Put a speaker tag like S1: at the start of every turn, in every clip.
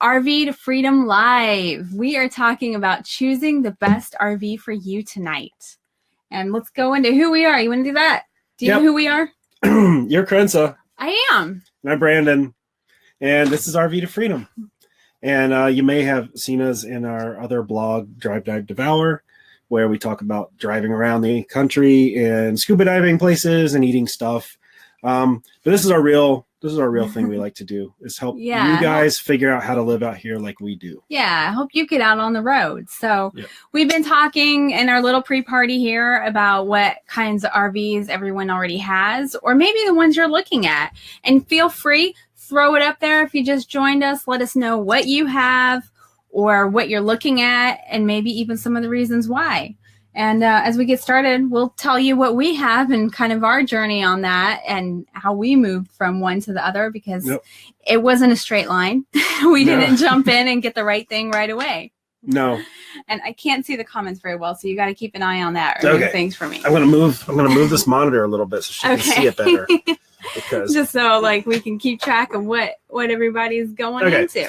S1: RV to Freedom Live. We are talking about choosing the best RV for you tonight. And let's go into who we are. You want to do that? Do you know who we are?
S2: You're Crenza.
S1: I am.
S2: And I'm Brandon. And this is RV to Freedom. And you may have seen us in our other blog, Drive, Dive, Devour, where we talk about driving around the country and scuba diving places and eating stuff. But this is our real thing we like to do, is help you guys figure out how to live out here like we do.
S1: Yeah, I hope you get out on the road. So we've been talking in our little pre-party here about what kinds of RVs everyone already has, or maybe the ones you're looking at. And feel free, throw it up there if you just joined us. Let us know what you have or what you're looking at, and maybe even some of the reasons why. And as we get started, we'll tell you what we have and kind of our journey on that and how we moved from one to the other, because it wasn't a straight line. We didn't jump in and get the right thing right away.
S2: No.
S1: And I can't see the comments very well, so you got to keep an eye on that or move things for me.
S2: I'm gonna move this monitor a little bit so she can see it better. Because
S1: just so like we can keep track of what everybody's going into.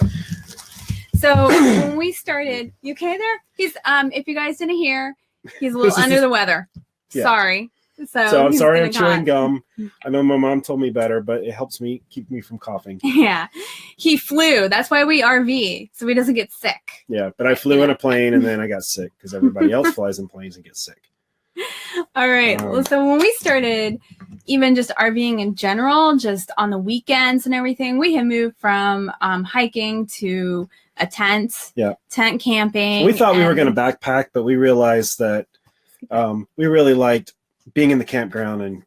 S1: So when we started, you okay there? He's if you guys didn't hear, he's a little under the weather. Yeah. Sorry. So
S2: I'm sorry I'm chewing gum. I know my mom told me better, but it helps me keep me from coughing.
S1: Yeah. He flew. That's why we RV, so he doesn't get sick.
S2: Yeah, but I flew in a plane and then I got sick because everybody else flies in planes and gets sick.
S1: All right. So when we started even just RVing in general, just on the weekends and everything, we had moved from hiking to a tent camping.
S2: We thought we were going to backpack, but we realized that we really liked being in the campground and,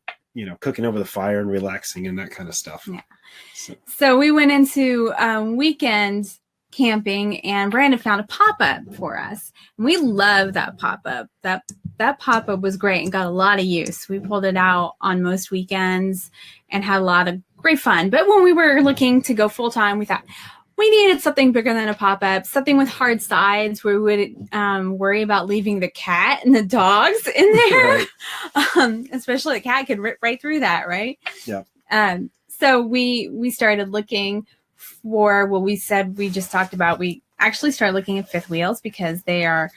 S2: cooking over the fire and relaxing and that kind of stuff.
S1: Yeah. So we went into weekend camping, and Brandon found a pop-up for us. And we love that pop-up. That pop-up was great and got a lot of use. We pulled it out on most weekends and had a lot of great fun. But when we were looking to go full-time, we thought we needed something bigger than a pop-up, something with hard sides where we would worry about leaving the cat and the dogs in there. Right. Especially the cat could rip right through that, right?
S2: Yeah.
S1: So we started looking for what we said we just talked about. We actually started looking at fifth wheels because they are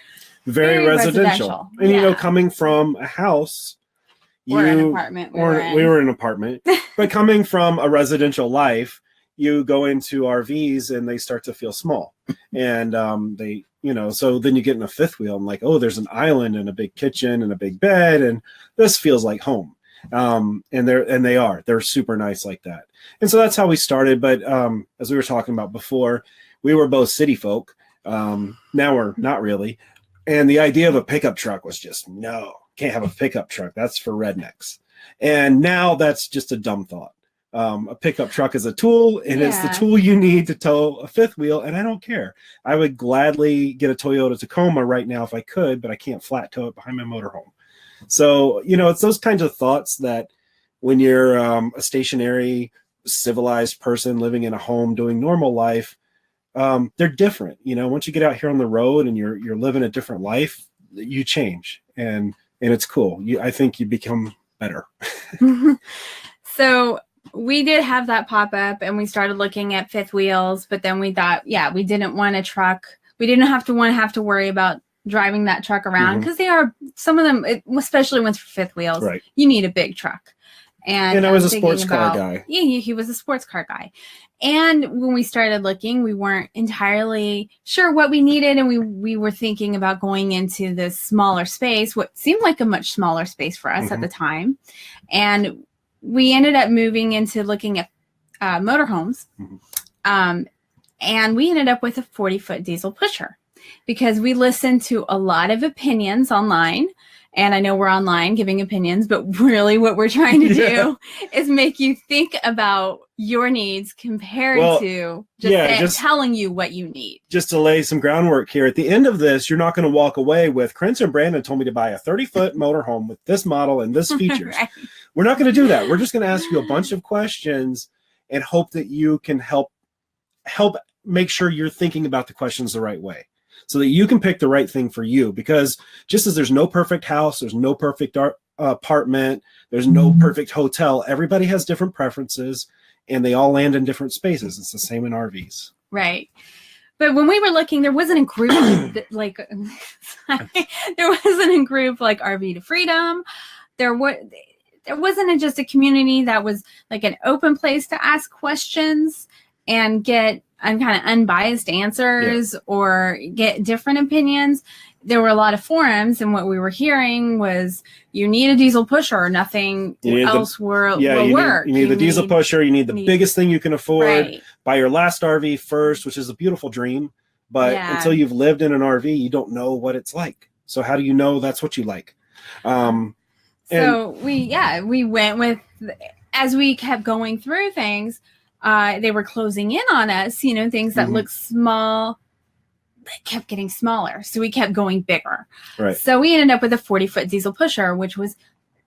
S1: very residential.
S2: And, coming from a house,
S1: or an apartment.
S2: We were in an apartment. But coming from a residential life, you go into RVs and they start to feel small. And so then you get in a fifth wheel and like, oh, there's an island and a big kitchen and a big bed. And this feels like home. And they're super nice like that. And so that's how we started. But as we were talking about before, we were both city folk. Now we're not really. And the idea of a pickup truck was just, no, can't have a pickup truck. That's for rednecks. And now that's just a dumb thought. A pickup truck is a tool, and it's the tool you need to tow a fifth wheel. And I don't care. I would gladly get a Toyota Tacoma right now if I could, but I can't flat tow it behind my motorhome. So, it's those kinds of thoughts that when you're a stationary, civilized person living in a home doing normal life, they're different. Once you get out here on the road and you're living a different life, you change, and it's cool. I think you become better.
S1: So we did have that pop up, and we started looking at fifth wheels, but then we thought, we didn't want a truck. We didn't have to worry about driving that truck around, because they are, some of them, especially ones for fifth wheels, you need a big truck. And
S2: I was a sports car guy.
S1: Yeah, he was a sports car guy. And when we started looking, we weren't entirely sure what we needed, and we were thinking about going into this smaller space, what seemed like a much smaller space for us at the time. And we ended up moving into looking at motorhomes. And we ended up with a 40-foot diesel pusher, because we listened to a lot of opinions online. And I know we're online giving opinions, but really what we're trying to do is make you think about your needs compared to just telling you what you need.
S2: Just to lay some groundwork here. At the end of this, you're not going to walk away with, Crenza and Brandon told me to buy a 30-foot motorhome with this model and this features. We're not going to do that. We're just going to ask you a bunch of questions and hope that you can help make sure you're thinking about the questions the right way, so that you can pick the right thing for you. Because just as there's no perfect house, there's no perfect apartment, there's no perfect hotel, everybody has different preferences, and they all land in different spaces. It's the same in RVs.
S1: Right. But when we were looking, there wasn't a group like there wasn't a group like RV to Freedom. There wasn't just a community that was like an open place to ask questions and get kind of unbiased answers or get different opinions. There were a lot of forums, and what we were hearing was you need a diesel pusher or nothing else will work.
S2: You need the diesel pusher. You need the biggest thing you can afford.
S1: Right.
S2: Buy your last RV first, which is a beautiful dream. But until you've lived in an RV, you don't know what it's like. So how do you know that's what you like?
S1: So we went with, as we kept going through things, they were closing in on us, things that looked small, that kept getting smaller. So we kept going bigger.
S2: Right.
S1: So we ended up with a 40-foot diesel pusher, which was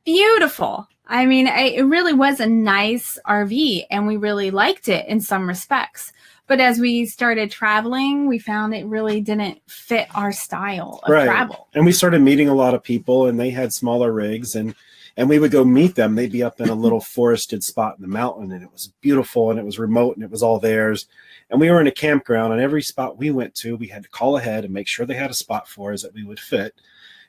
S1: beautiful. I mean, it really was a nice RV, and we really liked it in some respects. But as we started traveling, we found it really didn't fit our style of travel.
S2: And we started meeting a lot of people, and they had smaller rigs, and we would go meet them. They'd be up in a little forested spot in the mountain, and it was beautiful, and it was remote, and it was all theirs. And we were in a campground, and every spot we went to, we had to call ahead and make sure they had a spot for us that we would fit.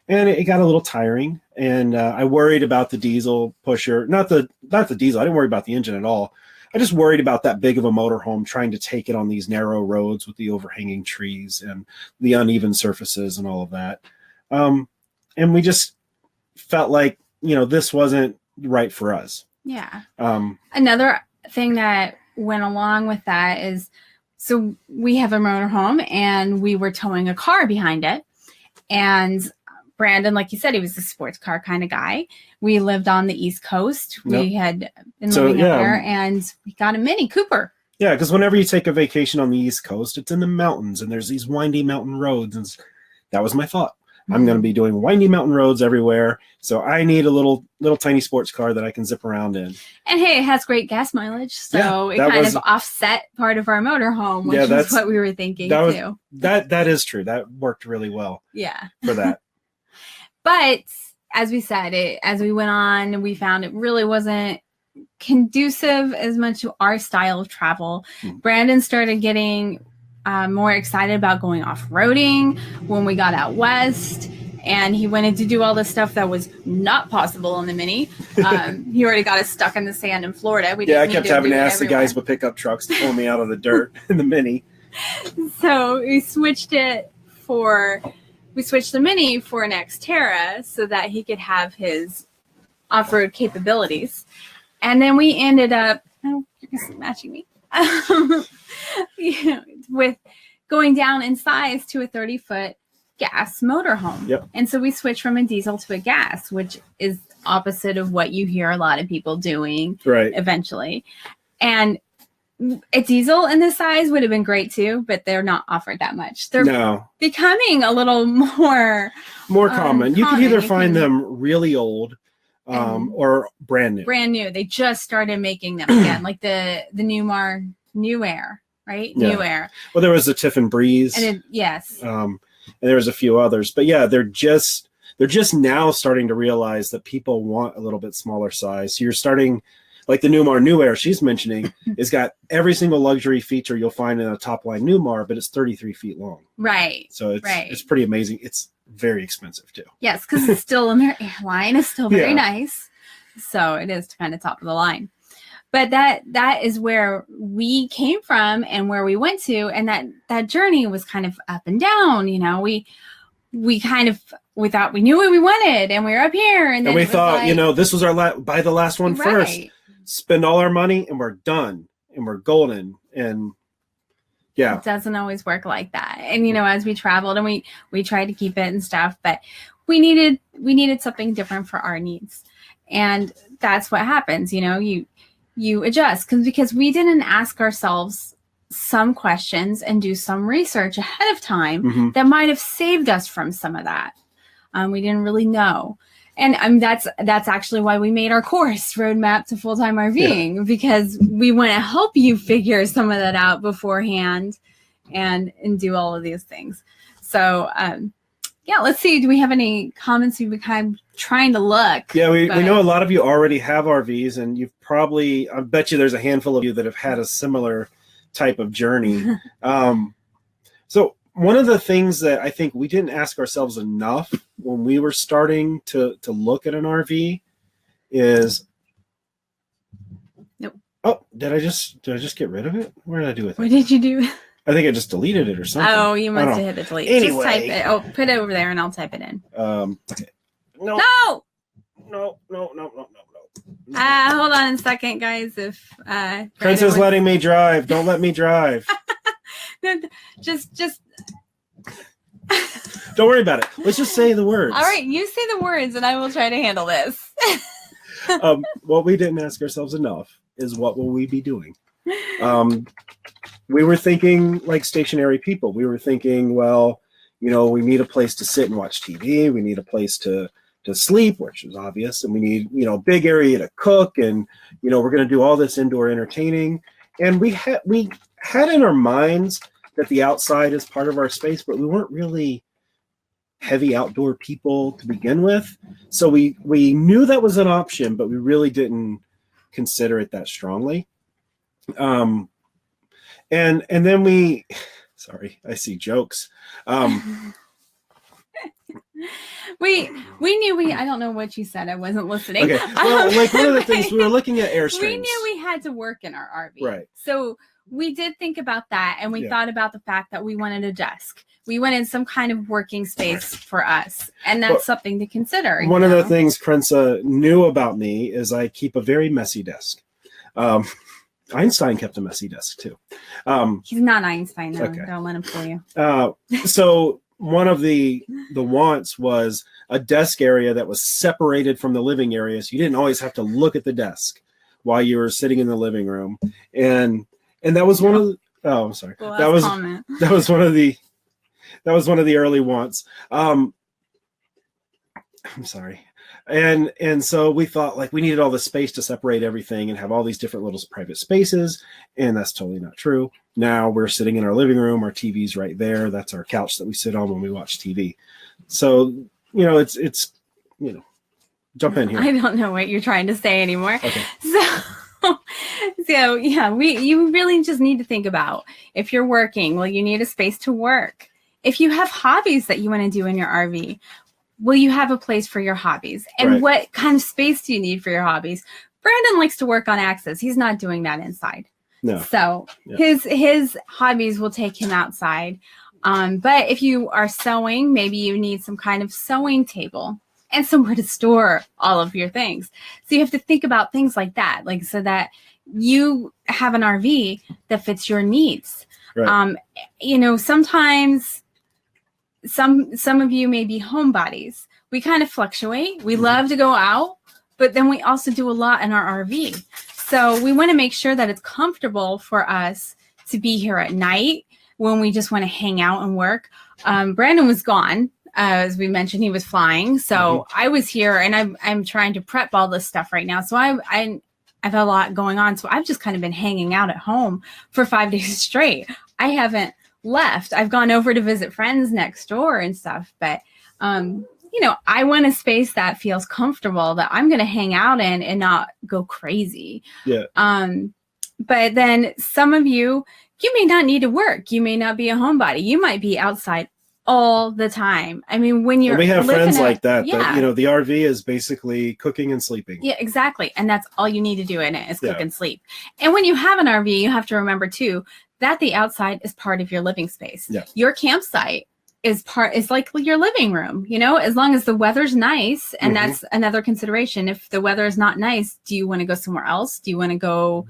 S2: And it got a little tiring, and I worried about the diesel pusher. Not the diesel. I didn't worry about the engine at all. I just worried about that big of a motorhome trying to take it on these narrow roads with the overhanging trees and the uneven surfaces and all of that. And we just felt like, this wasn't right for us.
S1: Yeah. Another thing that went along with that is, so we have a motorhome, and we were towing a car behind it. And Brandon, like you said, he was a sports car kind of guy. We lived on the East Coast. We had been living up there, and we got a Mini Cooper.
S2: Yeah, because whenever you take a vacation on the East Coast, it's in the mountains, and there's these windy mountain roads. And that was my thought. I'm going to be doing windy mountain roads everywhere, so I need a little tiny sports car that I can zip around in. And
S1: hey, it has great gas mileage, so it kind of offset part of our motorhome, which is what we were thinking too.
S2: That is true. That worked really well.
S1: Yeah,
S2: for that.
S1: But as we said, as we went on, we found it really wasn't conducive as much to our style of travel. Brandon started getting more excited about going off-roading when we got out west, and he wanted to do all this stuff that was not possible in the Mini. He already got us stuck in the sand in Florida.
S2: I kept having to ask the guys with pickup trucks to pull me out of the dirt in the Mini.
S1: So we switched the Mini for an Xterra so that he could have his off-road capabilities. And then we ended up, you're matching me, with going down in size to a 30-foot gas motorhome.
S2: Yep.
S1: And so we switched from a diesel to a gas, which is opposite of what you hear a lot of people doing eventually. And a diesel in this size would have been great too, but they're not offered that much. They're becoming a little more
S2: common. You can either find them really old or brand new.
S1: Brand new. They just started making them again, like the New Air, right?
S2: Yeah.
S1: New Air.
S2: Well, there was the Tiffin Breeze.
S1: And yes.
S2: And there was a few others, but yeah, they're just now starting to realize that people want a little bit smaller size. So you're starting, like the Newmar New Air she's mentioning, it's got every single luxury feature you'll find in a top line Newmar, but it's 33 feet long.
S1: Right.
S2: So it's pretty amazing. It's very expensive too.
S1: Yes, because it's still Airline is still very nice. So it is kind of top of the line. But that is where we came from and where we went to, and that journey was kind of up and down. We kind of, we thought we knew what we wanted, and we were up here, and then
S2: we thought, this was our buy the last one first, spend all our money, and we're done, and we're golden, and yeah,
S1: it doesn't always work like that. And as we traveled, and we tried to keep it and stuff, but we needed something different for our needs, and that's what happens. You adjust because we didn't ask ourselves some questions and do some research ahead of time that might have saved us from some of that. We didn't really know. And that's actually why we made our course Roadmap to Full-Time RVing, because we want to help you figure some of that out beforehand and do all of these things. So, let's see. Do we have any comments? We've been kind of trying to look.
S2: Yeah, we know a lot of you already have RVs, and you've probably, I bet you there's a handful of you that have had a similar type of journey. So one of the things that I think we didn't ask ourselves enough when we were starting to look at an RV is,
S1: nope.
S2: Oh, did I just get rid of it? What did I do with it?
S1: What did you do?
S2: I think I just deleted it or something.
S1: Oh, you must have hit the delete.
S2: Anyway.
S1: Just type it. Oh, put it over there and I'll type it in.
S2: Okay. No.
S1: No.
S2: No.
S1: Hold on a second, guys. If
S2: Prince is letting me drive. Don't let me drive.
S1: No, just
S2: don't worry about it. Let's just say the words.
S1: All right, you say the words and I will try to handle this.
S2: What we didn't ask ourselves enough is what will we be doing? We were thinking like stationary people. We were thinking, well, we need a place to sit and watch TV. We need a place to sleep, which is obvious. And we need, a big area to cook. And, we're going to do all this indoor entertaining. And we had in our minds that the outside is part of our space, but we weren't really heavy outdoor people to begin with. So we knew that was an option, but we really didn't consider it that strongly. And then sorry, I see jokes.
S1: We knew I don't know what you said. I wasn't listening.
S2: Okay. Well, like one of the things we were looking at Airstreams.
S1: We knew we had to work in our RV.
S2: Right.
S1: So we did think about that, and we thought about the fact that we wanted a desk. We wanted some kind of working space for us, and that's something to consider.
S2: One of the things Krenza knew about me is I keep a very messy desk. Einstein kept a messy desk too.
S1: He's not Einstein, though.
S2: Okay.
S1: Don't let him fool you.
S2: So one of the wants was a desk area that was separated from the living area, so you didn't always have to look at the desk while you were sitting in the living room. And that was one of the, I'm sorry. That was one of the early wants. I'm sorry. And so we thought like we needed all the space to separate everything and have all these different little private spaces. And that's totally not true. Now we're sitting in our living room. Our TV's right there. That's our couch that we sit on when we watch TV. So, it's jump in here.
S1: I don't know what you're trying to say anymore.
S2: Okay.
S1: So yeah, you really just need to think about if you're working, well, you need a space to work. If you have hobbies that you want to do in your RV, will you have a place for your hobbies? And what kind of space do you need for your hobbies? Brandon likes to work on axes. He's not doing that inside.
S2: No.
S1: So his hobbies will take him outside. But if you are sewing, maybe you need some kind of sewing table and somewhere to store all of your things. So you have to think about things like that, like so that you have an RV that fits your needs. Right. Sometimes some of you may be homebodies. We kind of fluctuate. We love to go out, but then we also do a lot in our RV. So we want to make sure that it's comfortable for us to be here at night when we just want to hang out and work. Brandon was gone. As we mentioned, he was flying. So I was here and I'm trying to prep all this stuff right now. So I've a lot going on. So I've just kind of been hanging out at home for 5 days straight. I haven't left. I've gone over to visit friends next door and stuff. But, I want a space that feels comfortable, that I'm going to hang out in and not go crazy.
S2: Yeah.
S1: But then some of you may not need to work. You may not be a homebody. You might be outside all the time. I mean, when we have friends
S2: like that, the RV is basically cooking and sleeping.
S1: Yeah, exactly. And that's all you need to do in it is cook and sleep. And when you have an RV, you have to remember too, that the outside is part of your living space. Yeah. Your campsite is like your living room, as long as the weather's nice. And that's another consideration. If the weather is not nice, do you want to go somewhere else? Do you want to go,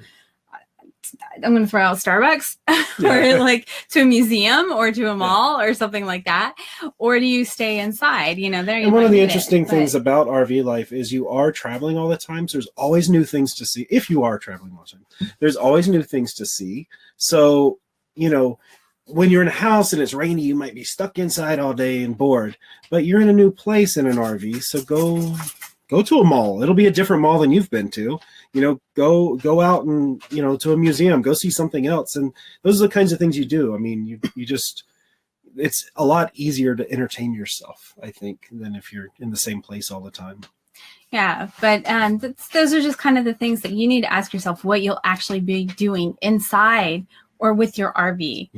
S1: I'm going to throw out Starbucks or like to a museum or to a mall or something like that? Or do you stay inside? And
S2: one of the interesting things about RV life is you are traveling all the time. So there's always new things to see. If you are traveling all the time, there's always new things to see. So, when you're in a house and it's rainy, you might be stuck inside all day and bored, but you're in a new place in an RV. So go to a mall. It'll be a different mall than you've been to. Go out and, to a museum, go see something else. And those are the kinds of things you do. I mean, you just, it's a lot easier to entertain yourself, I think, than if you're in the same place all the time.
S1: Yeah, but those are just kind of the things that you need to ask yourself what you'll actually be doing inside or with your RV.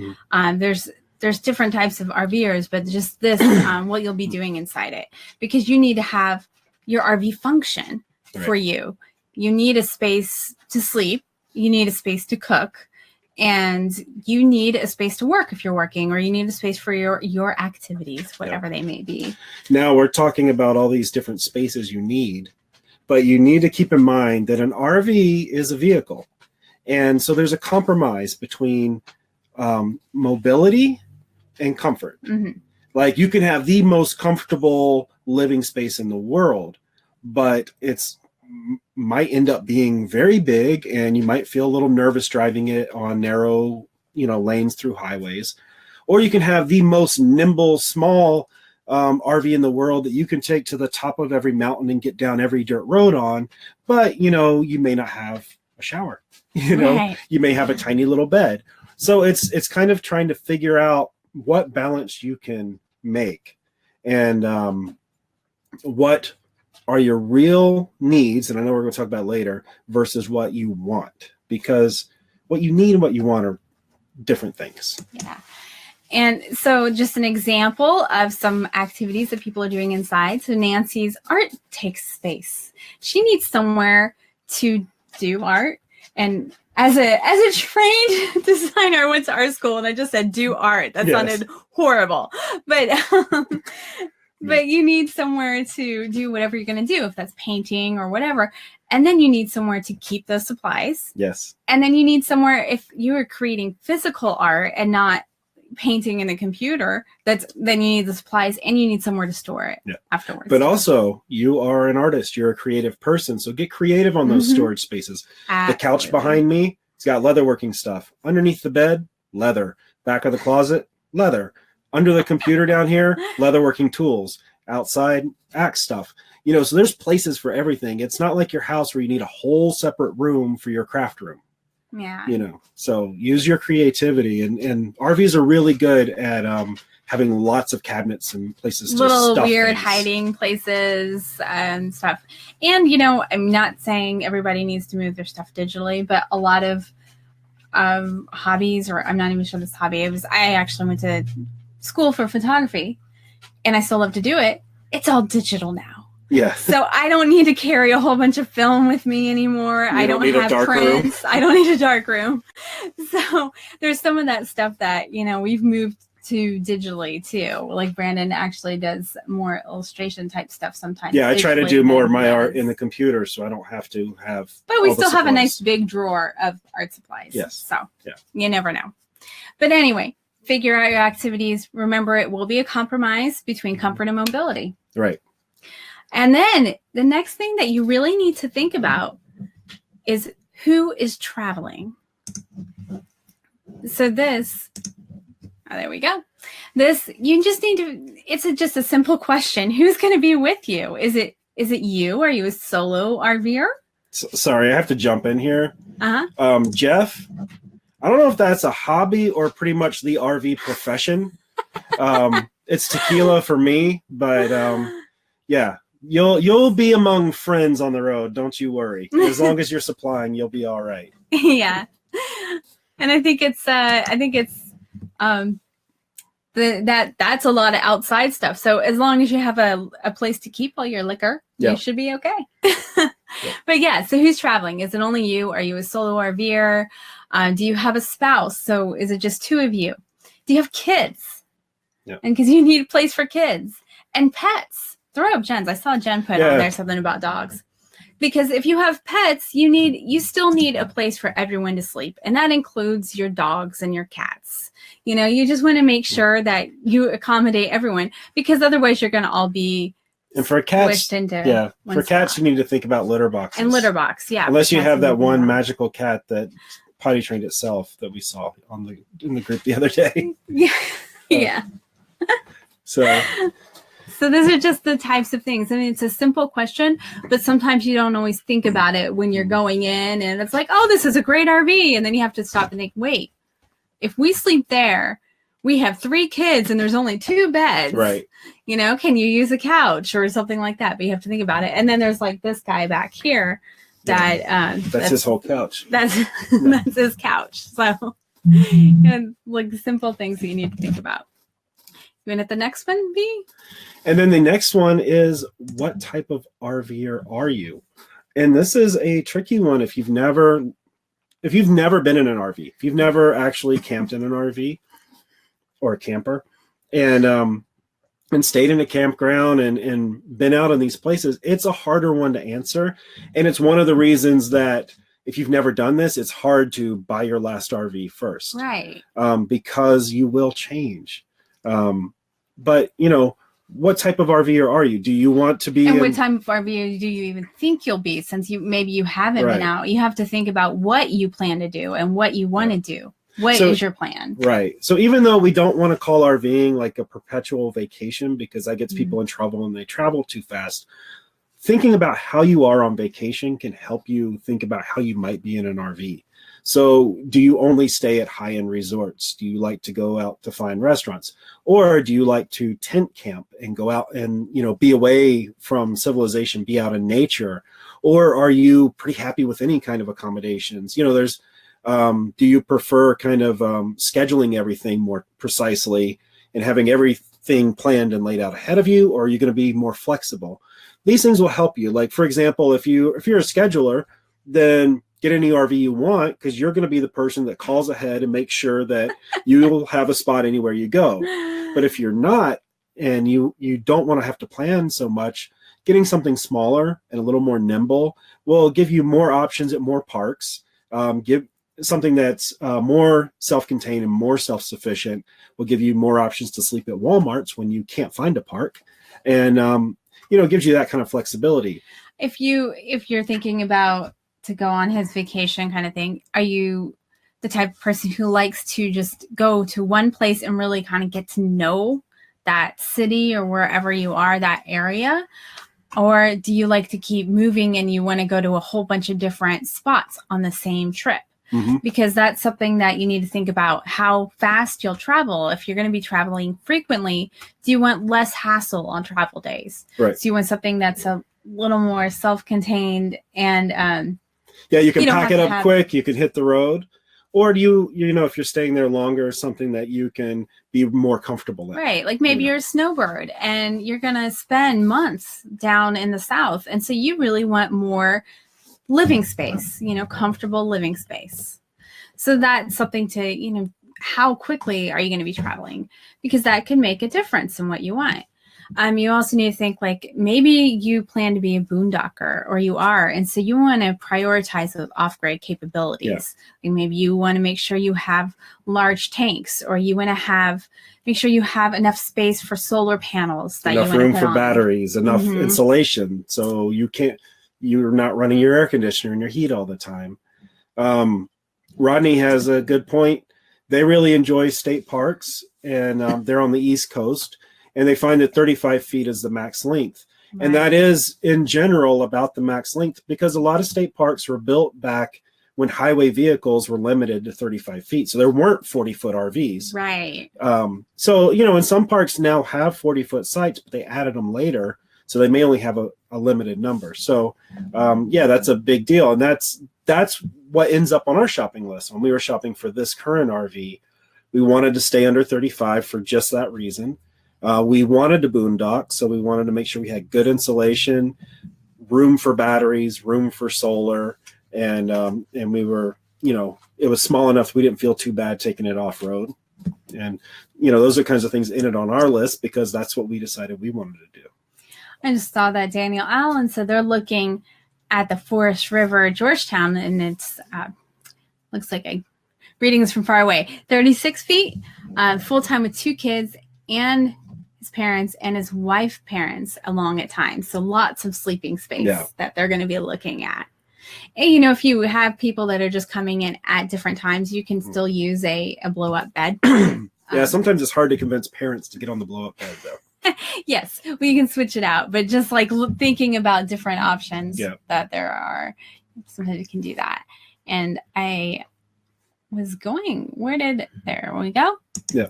S1: there's different types of RVers, but just this, what you'll be doing inside it, because you need to have your RV function for you. You need a space to sleep. You need a space to cook, and you need a space to work if you're working, or you need a space for your activities, whatever they may be.
S2: Now we're talking about all these different spaces you need, but you need to keep in mind that an RV is a vehicle. And so there's a compromise between mobility and comfort.
S1: Mm-hmm.
S2: Like, you can have the most comfortable living space in the world, but it's might end up being very big, and you might feel a little nervous driving it on narrow, lanes through highways. Or you can have the most nimble, small RV in the world that you can take to the top of every mountain and get down every dirt road on, but you may not have a shower. You may have a tiny little bed. So it's kind of trying to figure out what balance you can make, and what are your real needs, and I know we're going to talk about it later, versus what you want, because what you need and what you want are different things.
S1: Yeah. And so just an example of some activities that people are doing inside. So Nancy's art takes space. She needs somewhere to do art. And as a trained designer, I went to art school and I just said, do art. That sounded horrible. But you need somewhere to do whatever you're going to do, if that's painting or whatever. And then you need somewhere to keep those supplies.
S2: Yes.
S1: And then you need somewhere, if you are creating physical art and not painting in the computer, then you need the supplies, and you need somewhere to store it afterwards.
S2: But also, you are an artist. You're a creative person. So get creative on those storage spaces. Absolutely. The couch behind me, it's got leatherworking stuff. Underneath the bed, leather. Back of the closet, leather. Under the computer down here, leatherworking tools. Outside, axe stuff. So there's places for everything. It's not like your house where you need a whole separate room for your craft room.
S1: Yeah.
S2: So use your creativity, and RVs are really good at having lots of cabinets and places to
S1: little
S2: stuff
S1: weird
S2: things.
S1: Hiding places and stuff. And I'm not saying everybody needs to move their stuff digitally, but a lot of hobbies, or I'm not even sure this hobby. I actually went to school for photography, and I still love to do it. It's all digital now.
S2: Yeah.
S1: So I don't need to carry a whole bunch of film with me anymore. I don't have prints. I don't need a dark room. So there's some of that stuff that, we've moved to digitally too. Like Brandon actually does more illustration type stuff sometimes.
S2: Yeah, I try to do more of my art in the computer, so I don't have to have.
S1: But we still have a nice big drawer of art supplies.
S2: Yes.
S1: So you never know. But anyway, figure out your activities. Remember, it will be a compromise between comfort and mobility.
S2: Right.
S1: And then the next thing that you really need to think about is who is traveling. So there we go. You just need to, it's just a simple question. Who's going to be with you? Is it you? Are you a solo RVer?
S2: Sorry, I have to jump in here. Jeff, I don't know if that's a hobby or pretty much the RV profession. It's tequila for me, but yeah. You'll be among friends on the road. Don't you worry. As long as you're supplying, you'll be all right.
S1: Yeah, and I think it's that's a lot of outside stuff. So as long as you have a place to keep all your liquor, you should be okay. But so who's traveling? Is it only you? Are you a solo RVer? Do you have a spouse? So is it just two of you? Do you have kids? Yeah. And because you need a place for kids and pets. Throw up Jen's. I saw Jen put on there something about dogs. Because if you have pets, you still need a place for everyone to sleep. And that includes your dogs and your cats. You just want to make sure that you accommodate everyone, because otherwise you're going to all be
S2: and for cats, for cats, you need to think about litter boxes.
S1: And litter box,
S2: Unless you have that one magical cat that potty trained itself that we saw in the group the other day.
S1: Yeah. So those are just the types of things. I mean, it's a simple question, but sometimes you don't always think about it when you're going in, and it's like, oh, this is a great RV. And then you have to stop and think, wait, if we sleep there, we have 3 kids and there's only 2 beds. Right. Can you use a couch or something like that? But you have to think about it. And then there's like this guy back here that that's his whole couch. That's his couch. So And like simple things that you need to think about. You want at the next one, B?
S2: And then the next one is, what type of RVer are you? And this is a tricky one if you've never been in an RV, if you've never actually camped in an RV or a camper, and stayed in a campground and been out in these places, it's a harder one to answer. And it's one of the reasons that if you've never done this, it's hard to buy your last RV first.
S1: Right.
S2: Because you will change. But, what type of RVer are you? Do you want to be?
S1: And what type of RVer do you even think you'll be? Since maybe you haven't been out, you have to think about what you plan to do and what you want to do. What is your plan? Right.
S2: So even though we don't want to call RVing like a perpetual vacation, because that gets people in trouble and they travel too fast, thinking about how you are on vacation can help you think about how you might be in an RV. So do you only stay at high-end resorts? Do you like to go out to fine restaurants? Or do you like to tent camp and go out and, be away from civilization, be out in nature? Or are you pretty happy with any kind of accommodations? There's, do you prefer kind of scheduling everything more precisely and having everything planned and laid out ahead of you? Or are you going to be more flexible? These things will help you. Like, for example, if you're a scheduler, then get any RV you want, because you're going to be the person that calls ahead and makes sure that you'll have a spot anywhere you go. But if you're not, and you don't want to have to plan so much, getting something smaller and a little more nimble will give you more options at more parks. Give something that's more self-contained and more self-sufficient will give you more options to sleep at Walmart's when you can't find a park, and gives you that kind of flexibility.
S1: If you're thinking about to go on his vacation kind of thing, are you the type of person who likes to just go to one place and really kind of get to know that city or wherever you are, that area? Or do you like to keep moving and you want to go to a whole bunch of different spots on the same trip? Mm-hmm. Because that's something that you need to think about, how fast you'll travel. If you're going to be traveling frequently, do you want less hassle on travel days?
S2: Right.
S1: So you want something that's a little more self-contained and
S2: you can pack it up quick, you can hit the road. Or do you if you're staying there longer, something that you can be more comfortable in.
S1: Right. Like maybe you're a snowbird and you're going to spend months down in the South. And so you really want more living space, comfortable living space. So that's something to, how quickly are you going to be traveling? Because that can make a difference in what you want. You also need to think like maybe you plan to be a boondocker, or you are, and so you want to prioritize those off-grid capabilities. Yeah. Like maybe you want to make sure you have large tanks, or you want to make sure you have enough space for solar panels, that
S2: enough room for batteries, enough insulation, so you're not running your air conditioner and your heat all the time. Rodney has a good point. They really enjoy state parks, and they're on the East Coast. And they find that 35 feet is the max length. Right. And that is, in general, about the max length, because a lot of state parks were built back when highway vehicles were limited to 35 feet. So there weren't 40-foot RVs.
S1: Right.
S2: So, and some parks now have 40-foot sites, but they added them later. So they may only have a limited number. So, that's a big deal. And that's what ends up on our shopping list. When we were shopping for this current RV, we wanted to stay under 35 for just that reason. We wanted to boondock, so we wanted to make sure we had good insulation, room for batteries, room for solar, and we were, it was small enough we didn't feel too bad taking it off road. And those are kinds of things in it on our list because that's what we decided we wanted to do.
S1: I just saw that Daniel Allen said they're looking at the Forest River, Georgetown, and it's looks like I'm reading this from far away. 36 feet, full time with 2 kids and his parents and his wife's parents along at times. So lots of sleeping space that they're going to be looking at. And, if you have people that are just coming in at different times, you can still use a blow-up bed.
S2: Sometimes it's hard to convince parents to get on the blow-up bed, though.
S1: Yes, we can switch it out. But just like thinking about different options that there are, sometimes you can do that. And I was going, there we go.
S2: Yeah.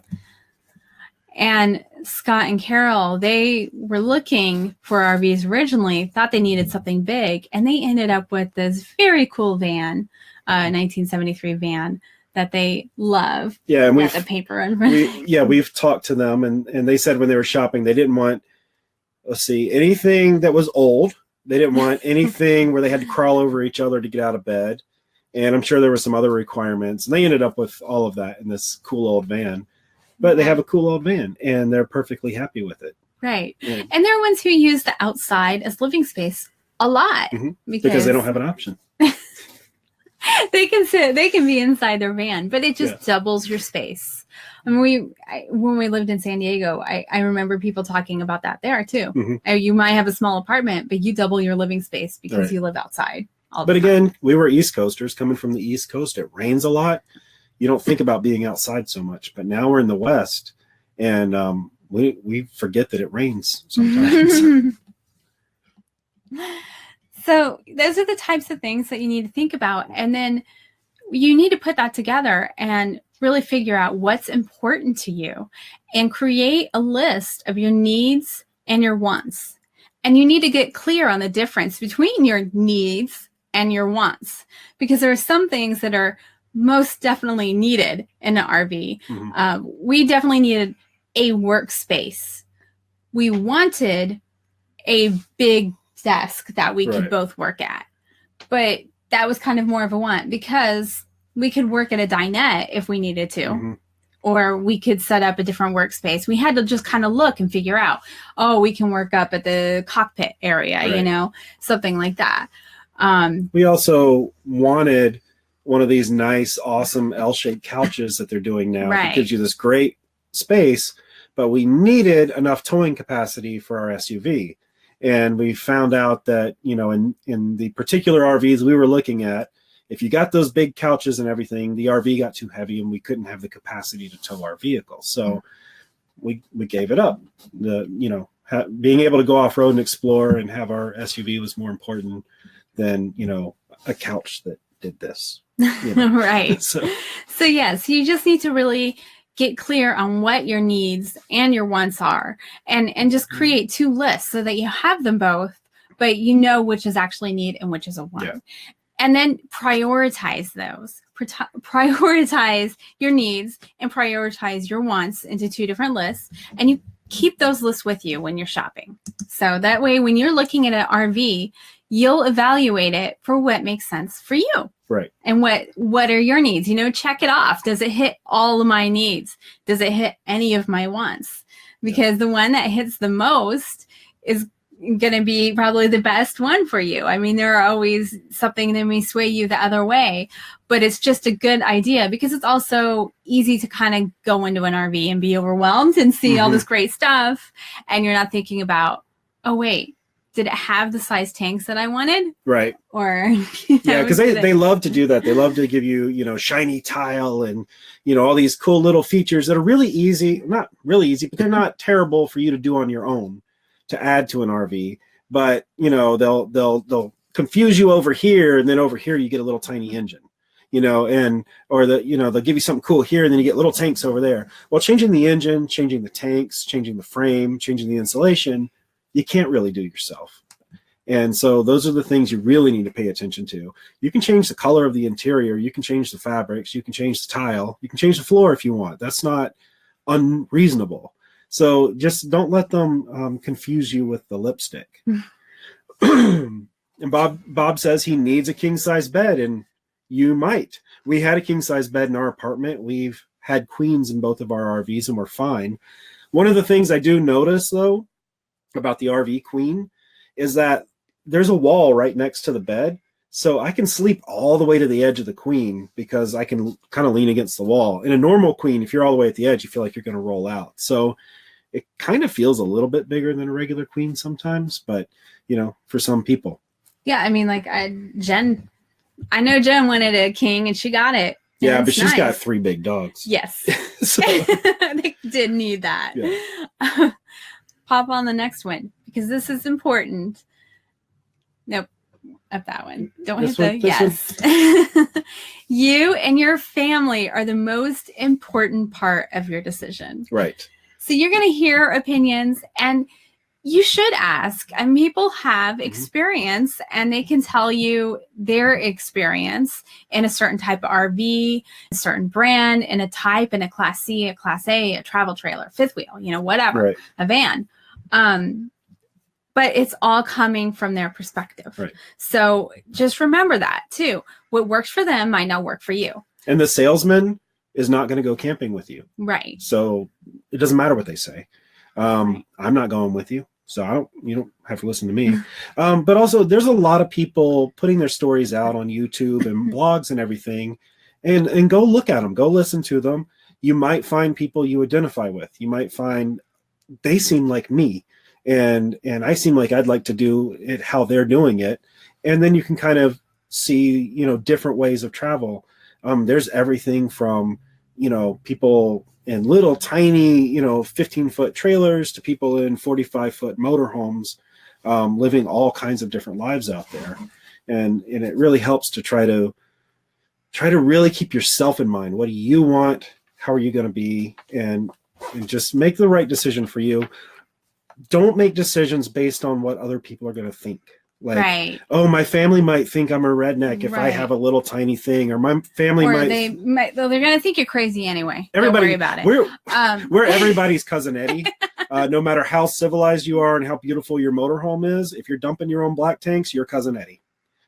S1: And Scott and Carol, they were looking for RVs originally, thought they needed something big, and they ended up with this very cool van, 1973 van, that they love.
S2: Yeah, and
S1: the paper in front.
S2: We've talked to them, and they said when they were shopping, they didn't want, anything that was old. They didn't want anything where they had to crawl over each other to get out of bed. And I'm sure there were some other requirements. And they ended up with all of that in this cool old van. But they have a cool old van, and they're perfectly happy with it.
S1: Right. Yeah. And there are ones who use the outside as living space a lot.
S2: Because they don't have an option.
S1: They can be inside their van, but it just doubles your space. I mean, when we lived in San Diego, I remember people talking about that there too. You might have a small apartment, but you double your living space because you live outside.
S2: But again, we were East Coasters coming from the East Coast. It rains a lot. You don't think about being outside so much, but now we're in the West, and we forget that it rains sometimes.
S1: So those are the types of things that you need to think about, and then you need to put that together and really figure out what's important to you and create a list of your needs and your wants. And you need to get clear on the difference between your needs and your wants, because there are some things that are most definitely needed in an RV. We definitely needed a workspace. We wanted a big desk that we could both work at, but that was kind of more of a want, because we could work at a dinette if we needed to, or we could set up a different workspace. We had to just kind of look and figure out, we can work up at the cockpit area, something like that.
S2: We also wanted one of these nice, awesome L-shaped couches that they're doing now. It gives you this great space, but we needed enough towing capacity for our SUV. And we found out that, in the particular RVs we were looking at, if you got those big couches and everything, the RV got too heavy and we couldn't have the capacity to tow our vehicle. So we gave it up. Being able to go off-road and explore and have our SUV was more important than, a couch that did this.
S1: Right. So yes, you just need to really get clear on what your needs and your wants are, and just create two lists so that you have them both, but you know which is actually need and which is a want. And then prioritize those. Prioritize your needs and prioritize your wants into two different lists, and you keep those lists with you when you're shopping. So that way, when you're looking at an RV, you'll evaluate it for what makes sense for you.
S2: Right.
S1: And what are your needs? Check it off. Does it hit all of my needs? Does it hit any of my wants? Because the one that hits the most is going to be probably the best one for you. I mean, there are always something that may sway you the other way, but it's just a good idea, because it's also easy to kind of go into an RV and be overwhelmed and see all this great stuff. And you're not thinking about, oh, wait, did it have the size tanks that I wanted? Right. Or
S2: because they love to do that. They love to give you, shiny tile and, all these cool little features that are really easy, not really easy, but they're not terrible for you to do on your own to add to an RV. But, they'll confuse you over here, and then over here you get a little tiny engine, or they'll give you something cool here, and then you get little tanks over there. Well, changing the engine, changing the tanks, changing the frame, changing the insulation, you can't really do yourself. And so those are the things you really need to pay attention to. You can change the color of the interior. You can change the fabrics. You can change the tile. You can change the floor if you want. That's not unreasonable. So just don't let them confuse you with the lipstick. And Bob says he needs a king-size bed, and you might. We had a king-size bed in our apartment. We've had queens in both of our RVs, and we're fine. One of the things I do notice, though, about the RV queen is that there's a wall right next to the bed, so I can sleep all the way to the edge of the queen because I can kind of lean against the wall. In a normal queen, if you're all the way at the edge, you feel like you're going to roll out. So it kind of feels a little bit bigger than a regular queen sometimes, but for some people.
S1: Yeah, I mean, like I know Jen wanted a king and she got it.
S2: Yeah, but she's got 3 big dogs.
S1: Yes. So they did need that. Yeah. Pop on the next one, because this is important. Nope. Up that one. Don't hit the yes. You and your family are the most important part of your decision.
S2: Right.
S1: So you're going to hear opinions, and You should ask. And people have experience and they can tell you their experience in a certain type of RV, a certain brand, in a type, in a class C, a class A, a travel trailer, fifth wheel, whatever, a van. But it's all coming from their perspective. Right. So just remember that too. What works for them might not work for you. And
S2: the salesman is not going to go camping with you.
S1: Right.
S2: So it doesn't matter what they say. I'm not going with you. So you don't have to listen to me. But also there's a lot of people putting their stories out on YouTube and blogs and everything, and go look at them, go listen to them. You might find people you identify with. You might find they seem like me and I seem like I'd like to do it how they're doing it. And then you can kind of see, different ways of travel. There's everything from, people in little tiny, 15-foot trailers to people in 45-foot motorhomes, living all kinds of different lives out there. And it really helps to try to really keep yourself in mind. What do you want? How are you going to be? And just make the right decision for you. Don't make decisions based on what other people are going to think. Like, oh, my family might think I'm a redneck if I have a little tiny thing, or my family
S1: they're going to think you're crazy anyway.
S2: Everybody,
S1: don't worry about
S2: it. We're everybody's cousin Eddie. No matter how civilized you are and how beautiful your motorhome is, if you're dumping your own black tanks, you're cousin Eddie.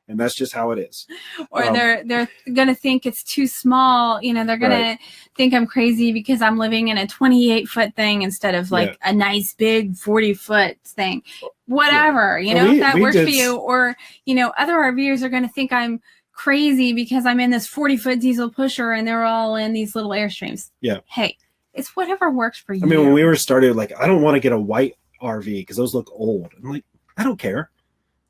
S2: And that's just how it is.
S1: Or they're going to think it's too small. They're going to think I'm crazy because I'm living in a 28-foot thing instead of like a nice big 40-foot thing. Whatever, if that works for you. Or, other RVers are going to think I'm crazy because I'm in this 40-foot diesel pusher and they're all in these little Airstreams.
S2: Yeah.
S1: Hey, it's whatever works for you.
S2: I mean, when we were started, like, I don't want to get a white RV because those look old. I'm like, I don't care.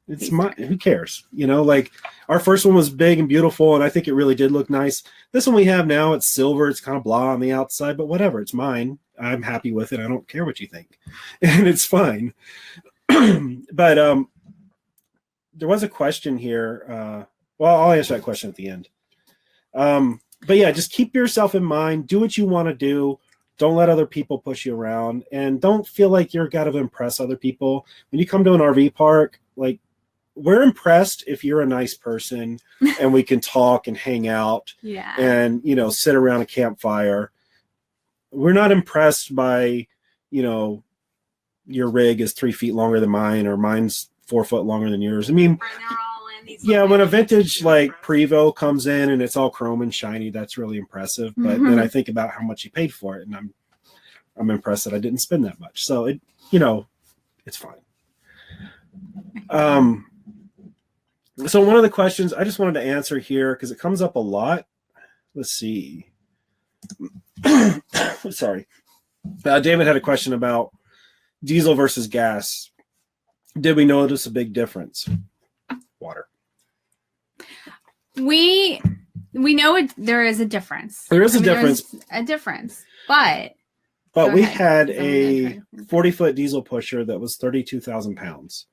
S2: It's who cares? Like our first one was big and beautiful, and I think it really did look nice. This one we have now, it's silver, it's kind of blah on the outside, but whatever, it's mine. I'm happy with it. I don't care what you think. And it's fine. But there was a question here. Well, I'll answer that question at the end. But yeah, just keep yourself in mind. Do what you want to do. Don't let other people push you around, and don't feel like you're got to impress other people. When you come to an RV park, like, we're impressed if you're a nice person and we can talk and hang out and, sit around a campfire. We're not impressed by, your rig is 3 feet longer than mine or mine's 4 foot longer than yours. I mean, when a vintage like Prevost comes in and it's all chrome and shiny, that's really impressive. But then I think about how much you paid for it, and I'm impressed that I didn't spend that much. So it's fine. So one of the questions I just wanted to answer here, because it comes up a lot. Let's see. Sorry. David had a question about diesel versus gas. Did we notice a big difference? Water.
S1: We know there is a difference.
S2: There is a difference.
S1: But
S2: we had a 40-foot diesel pusher that was 32,000 pounds.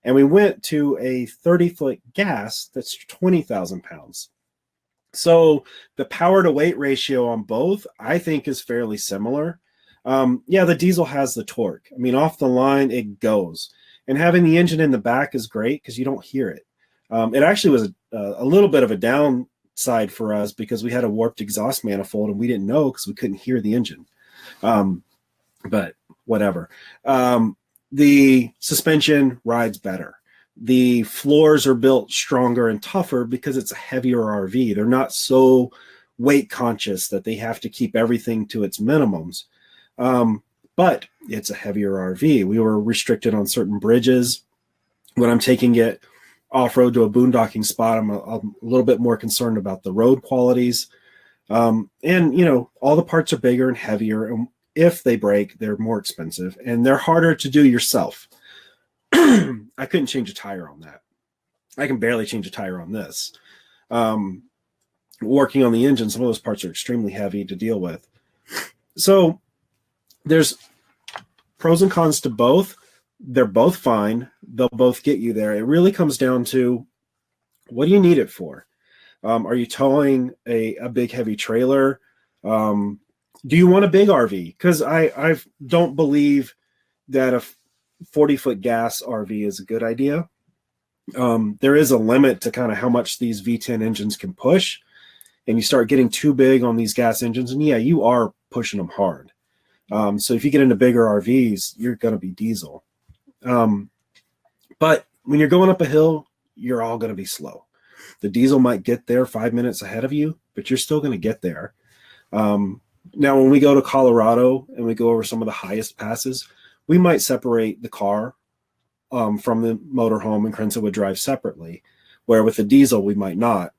S2: And we went to a 30-foot gas that's 20,000 pounds. So the power to weight ratio on both, I think, is fairly similar. The diesel has the torque. I mean, off the line, it goes. And having the engine in the back is great because you don't hear it. It actually was a little bit of a downside for us because we had a warped exhaust manifold and we didn't know because we couldn't hear the engine. But whatever. The suspension rides better. The floors are built stronger and tougher because it's a heavier RV. They're not so weight conscious that they have to keep everything to its minimums. But it's a heavier RV. We were restricted on certain bridges. When I'm taking it off-road to a boondocking spot, I'm a little bit more concerned about the road qualities. And, all the parts are bigger and heavier. And if they break, they're more expensive and they're harder to do yourself. I couldn't change a tire on that. I can barely change a tire on this. Working on the engine, some of those parts are extremely heavy to deal with. So there's pros and cons to both. They're both fine. They'll both get you there. It really comes down to, what do you need it for? Are you towing a big heavy trailer? Do you want a big RV? Because I don't believe that 40-foot gas RV is a good idea. There is a limit to kind of how much these V10 engines can push, and you start getting too big on these gas engines, and yeah, you are pushing them hard. So if you get into bigger RVs, you're going to be diesel. But when you're going up a hill, you're all going to be slow. The diesel might get there 5 minutes ahead of you, but you're still going to get there. Now, when we go to Colorado and we go over some of the highest passes, we might separate the car from the motorhome, and Crenza would drive separately, where with the diesel, we might not.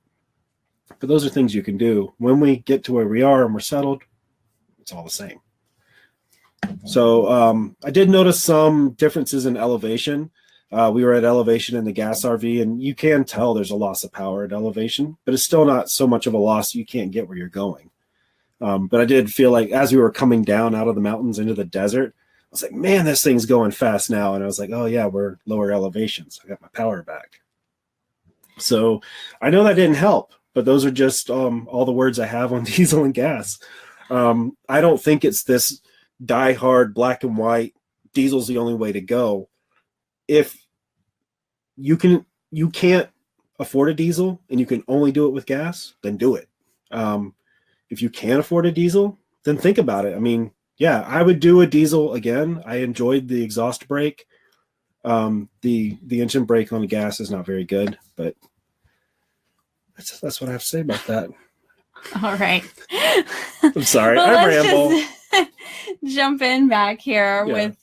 S2: But those are things you can do. When we get to where we are and we're settled, it's all the same. So I did notice some differences in elevation. We were at elevation in the gas RV, and you can tell there's a loss of power at elevation, but it's still not so much of a loss you can't get where you're going. But I did feel like as we were coming down out of the mountains into the desert, I was like, man, this thing's going fast now. And I was like, oh yeah, we're lower elevations. I got my power back. So I know that didn't help, but those are just all the words I have on diesel and gas. I don't think it's this die-hard black and white, diesel's the only way to go. If you can't afford a diesel and you can only do it with gas, then do it. If you can't afford a diesel, then think about it. I mean, yeah, I would do a diesel again. I enjoyed the exhaust brake. The engine brake on the gas is not very good, but that's what I have to say about that.
S1: All right.
S2: I'm sorry.
S1: Well,
S2: I ramble.
S1: Jump in back here with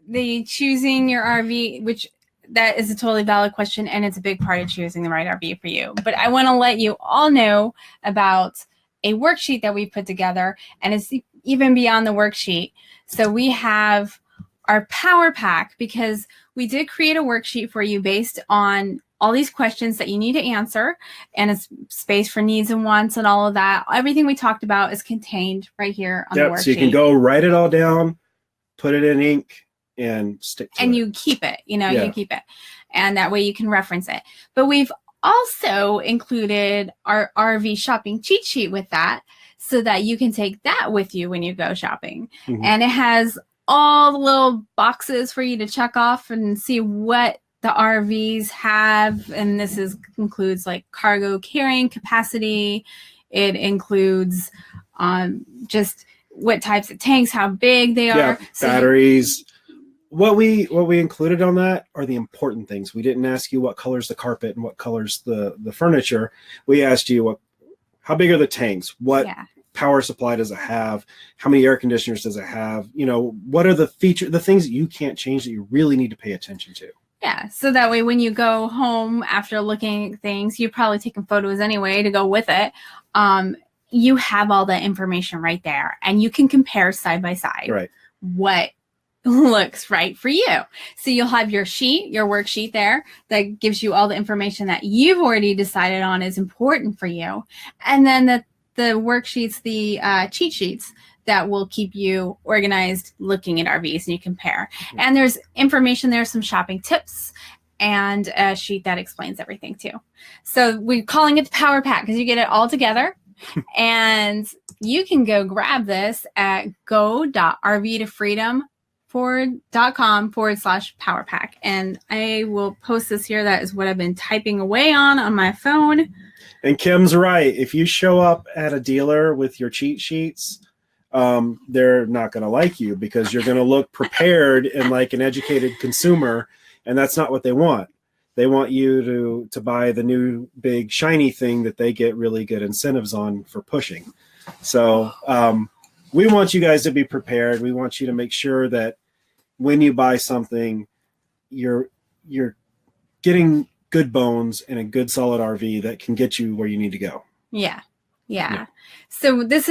S1: the choosing your RV, which that is a totally valid question, and it's a big part of choosing the right RV for you. But I want to let you all know about a worksheet that we put together, and it's even beyond the worksheet. So we have our power pack, because we did create a worksheet for you based on all these questions that you need to answer, and it's space for needs and wants and all of that. Everything we talked about is contained right here on the worksheet.
S2: So you can go write it all down, put it in ink, and stick to it.
S1: And you keep it, you keep it. And that way you can reference it. But we've also included our RV shopping cheat sheet with that, so that you can take that with you when you go shopping. Mm-hmm. And it has all the little boxes for you to check off and see what the RVs have. And this includes like cargo carrying capacity. It includes just what types of tanks, how big they are.
S2: So batteries. What we included on that are the important things. We didn't ask you what colors the carpet and what colors the furniture. We asked you how big are the tanks? What power supply does it have? How many air conditioners does it have? What are the things that you can't change that you really need to pay attention to?
S1: Yeah, so that way when you go home after looking at things, you're probably taking photos anyway to go with it. You have all that information right there, and you can compare side by side what looks right for you. So you'll have your worksheet there that gives you all the information that you've already decided on is important for you. And then the worksheets, the cheat sheets that will keep you organized looking at RVs, and you compare. Mm-hmm. And there's information there, some shopping tips, and a sheet that explains everything too. So we're calling it the Power Pack because you get it all together. And you can go grab this at go.rvtofreedom.com/power pack. And I will post this here. That is what I've been typing away on my phone.
S2: And Kim's right. If you show up at a dealer with your cheat sheets, they're not going to like you, because you're going to look prepared and like an educated consumer, and that's not what they want. They want you to buy the new big shiny thing that they get really good incentives on for pushing. So we want you guys to be prepared. We want you to make sure that when you buy something, you're getting good bones and a good solid RV that can get you where you need to go.
S1: Yeah. So this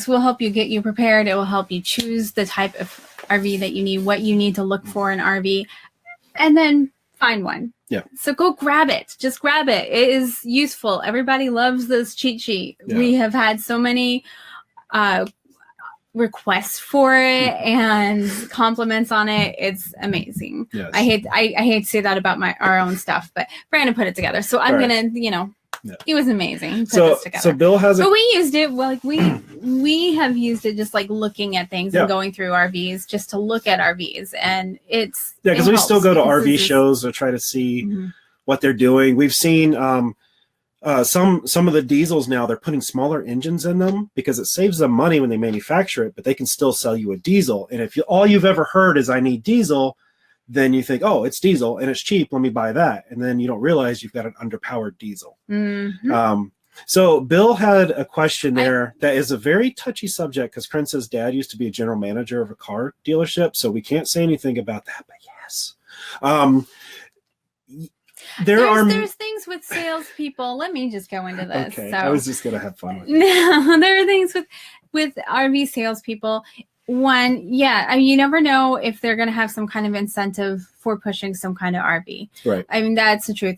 S1: will help you get you prepared. It will help you choose the type of RV that you need, what you need to look for in RV, and then find one. Yeah. So go grab it. Just grab it. It is useful. Everybody loves this cheat sheet. Yeah. We have had so many requests for it and compliments on it. It's amazing. Yes. I hate to say that about our own stuff, but Brandon put it together. So I'm going to, He was amazing. He put
S2: So
S1: this together.
S2: so Bill has
S1: but we used it like we have used it just like looking at things and going through RVs just to look at RVs, and it's
S2: because we still go to RV shows to try to see what they're doing. We've seen some of the diesels now, they're putting smaller engines in them because it saves them money when they manufacture it, but they can still sell you a diesel. And if all you've ever heard is I need diesel, then you think, oh, it's diesel and it's cheap, let me buy that. And then you don't realize you've got an underpowered diesel. So Bill had a question there that is a very touchy subject because Prince's dad used to be a general manager of a car dealership, so we can't say anything about that, but yes. There's
S1: things with salespeople. Let me just go into this.
S2: Okay,
S1: so,
S2: I was just gonna have fun with it.
S1: No, there are things with RV salespeople. One, I mean, you never know if they're going to have some kind of incentive for pushing some kind of RV.
S2: Right.
S1: I mean, that's the truth.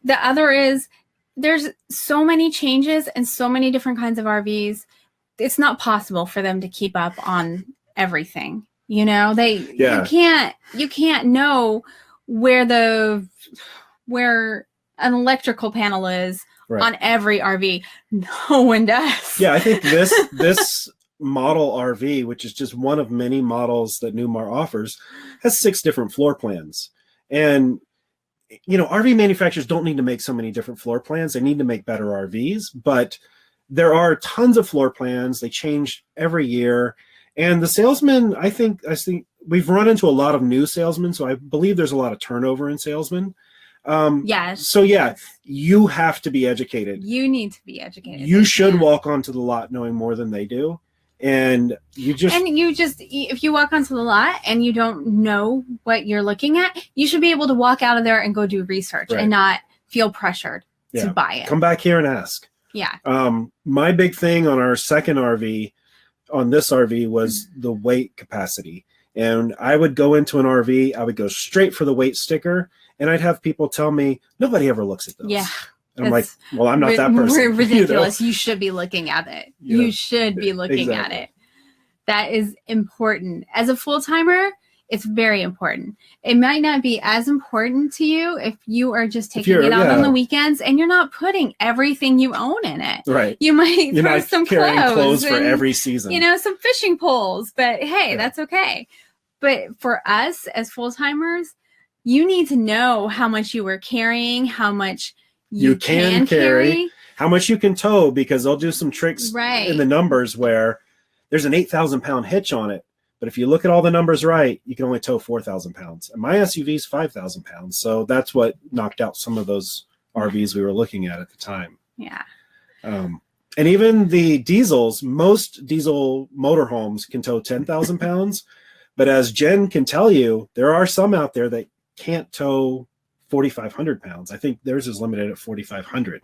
S1: The other is there's so many changes and so many different kinds of RVs. It's not possible for them to keep up on everything. You know, you can't know where an electrical panel is on every RV. No one does.
S2: Yeah, I think this model RV, which is just one of many models that Newmar offers, has 6 different floor plans. And RV manufacturers don't need to make so many different floor plans. They need to make better RVs, but there are tons of floor plans. They change every year. And the salesmen, I think we've run into a lot of new salesmen, so I believe there's a lot of turnover in salesmen.
S1: Yes.
S2: So you have to be educated.
S1: You need to be educated.
S2: You should walk onto the lot knowing more than they do. And if you walk onto the lot and you don't know what you're looking at, you should be able to walk out of there and go do research and not feel pressured to buy it. Come back here and ask.
S1: Yeah.
S2: My big thing on our second RV, on this RV, was the weight capacity. And I would go into an RV, I would go straight for the weight sticker, and I'd have people tell me, nobody ever looks at those.
S1: Yeah.
S2: And I'm like, well, I'm not that person.
S1: Ridiculous. You should be looking at it. You should be looking at it. That is important. As a full-timer, it's very important. It might not be as important to you if you are just taking it out on the weekends and you're not putting everything you own in it.
S2: Right.
S1: You might throw some
S2: clothes for every season.
S1: Some fishing poles. But hey, that's okay. But for us as full-timers, you need to know how much you are carrying, how much you can carry,
S2: how much you can tow, because they'll do some tricks in the numbers where there's an 8,000 pound hitch on it. But if you look at all the numbers right, you can only tow 4,000 pounds. And my SUV is 5,000 pounds. So that's what knocked out some of those RVs we were looking at the time.
S1: Yeah.
S2: And even the diesels, most diesel motorhomes can tow 10,000 pounds. But as Jen can tell you, there are some out there that can't tow 4,500 pounds. I think theirs is limited at 4,500.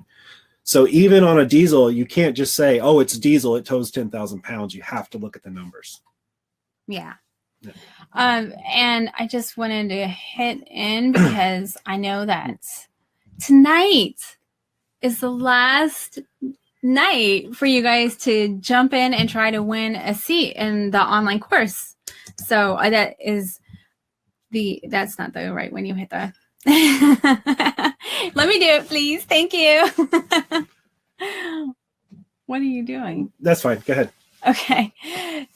S2: So even on a diesel, you can't just say, oh, it's diesel, it tows 10,000 pounds. You have to look at the numbers.
S1: Yeah. And I just wanted to hit in because I know that tonight is the last night for you guys to jump in and try to win a seat in the online course. So that's not the right when you hit the let me do it, please. Thank you. What are you doing?
S2: That's fine. Go ahead.
S1: Okay.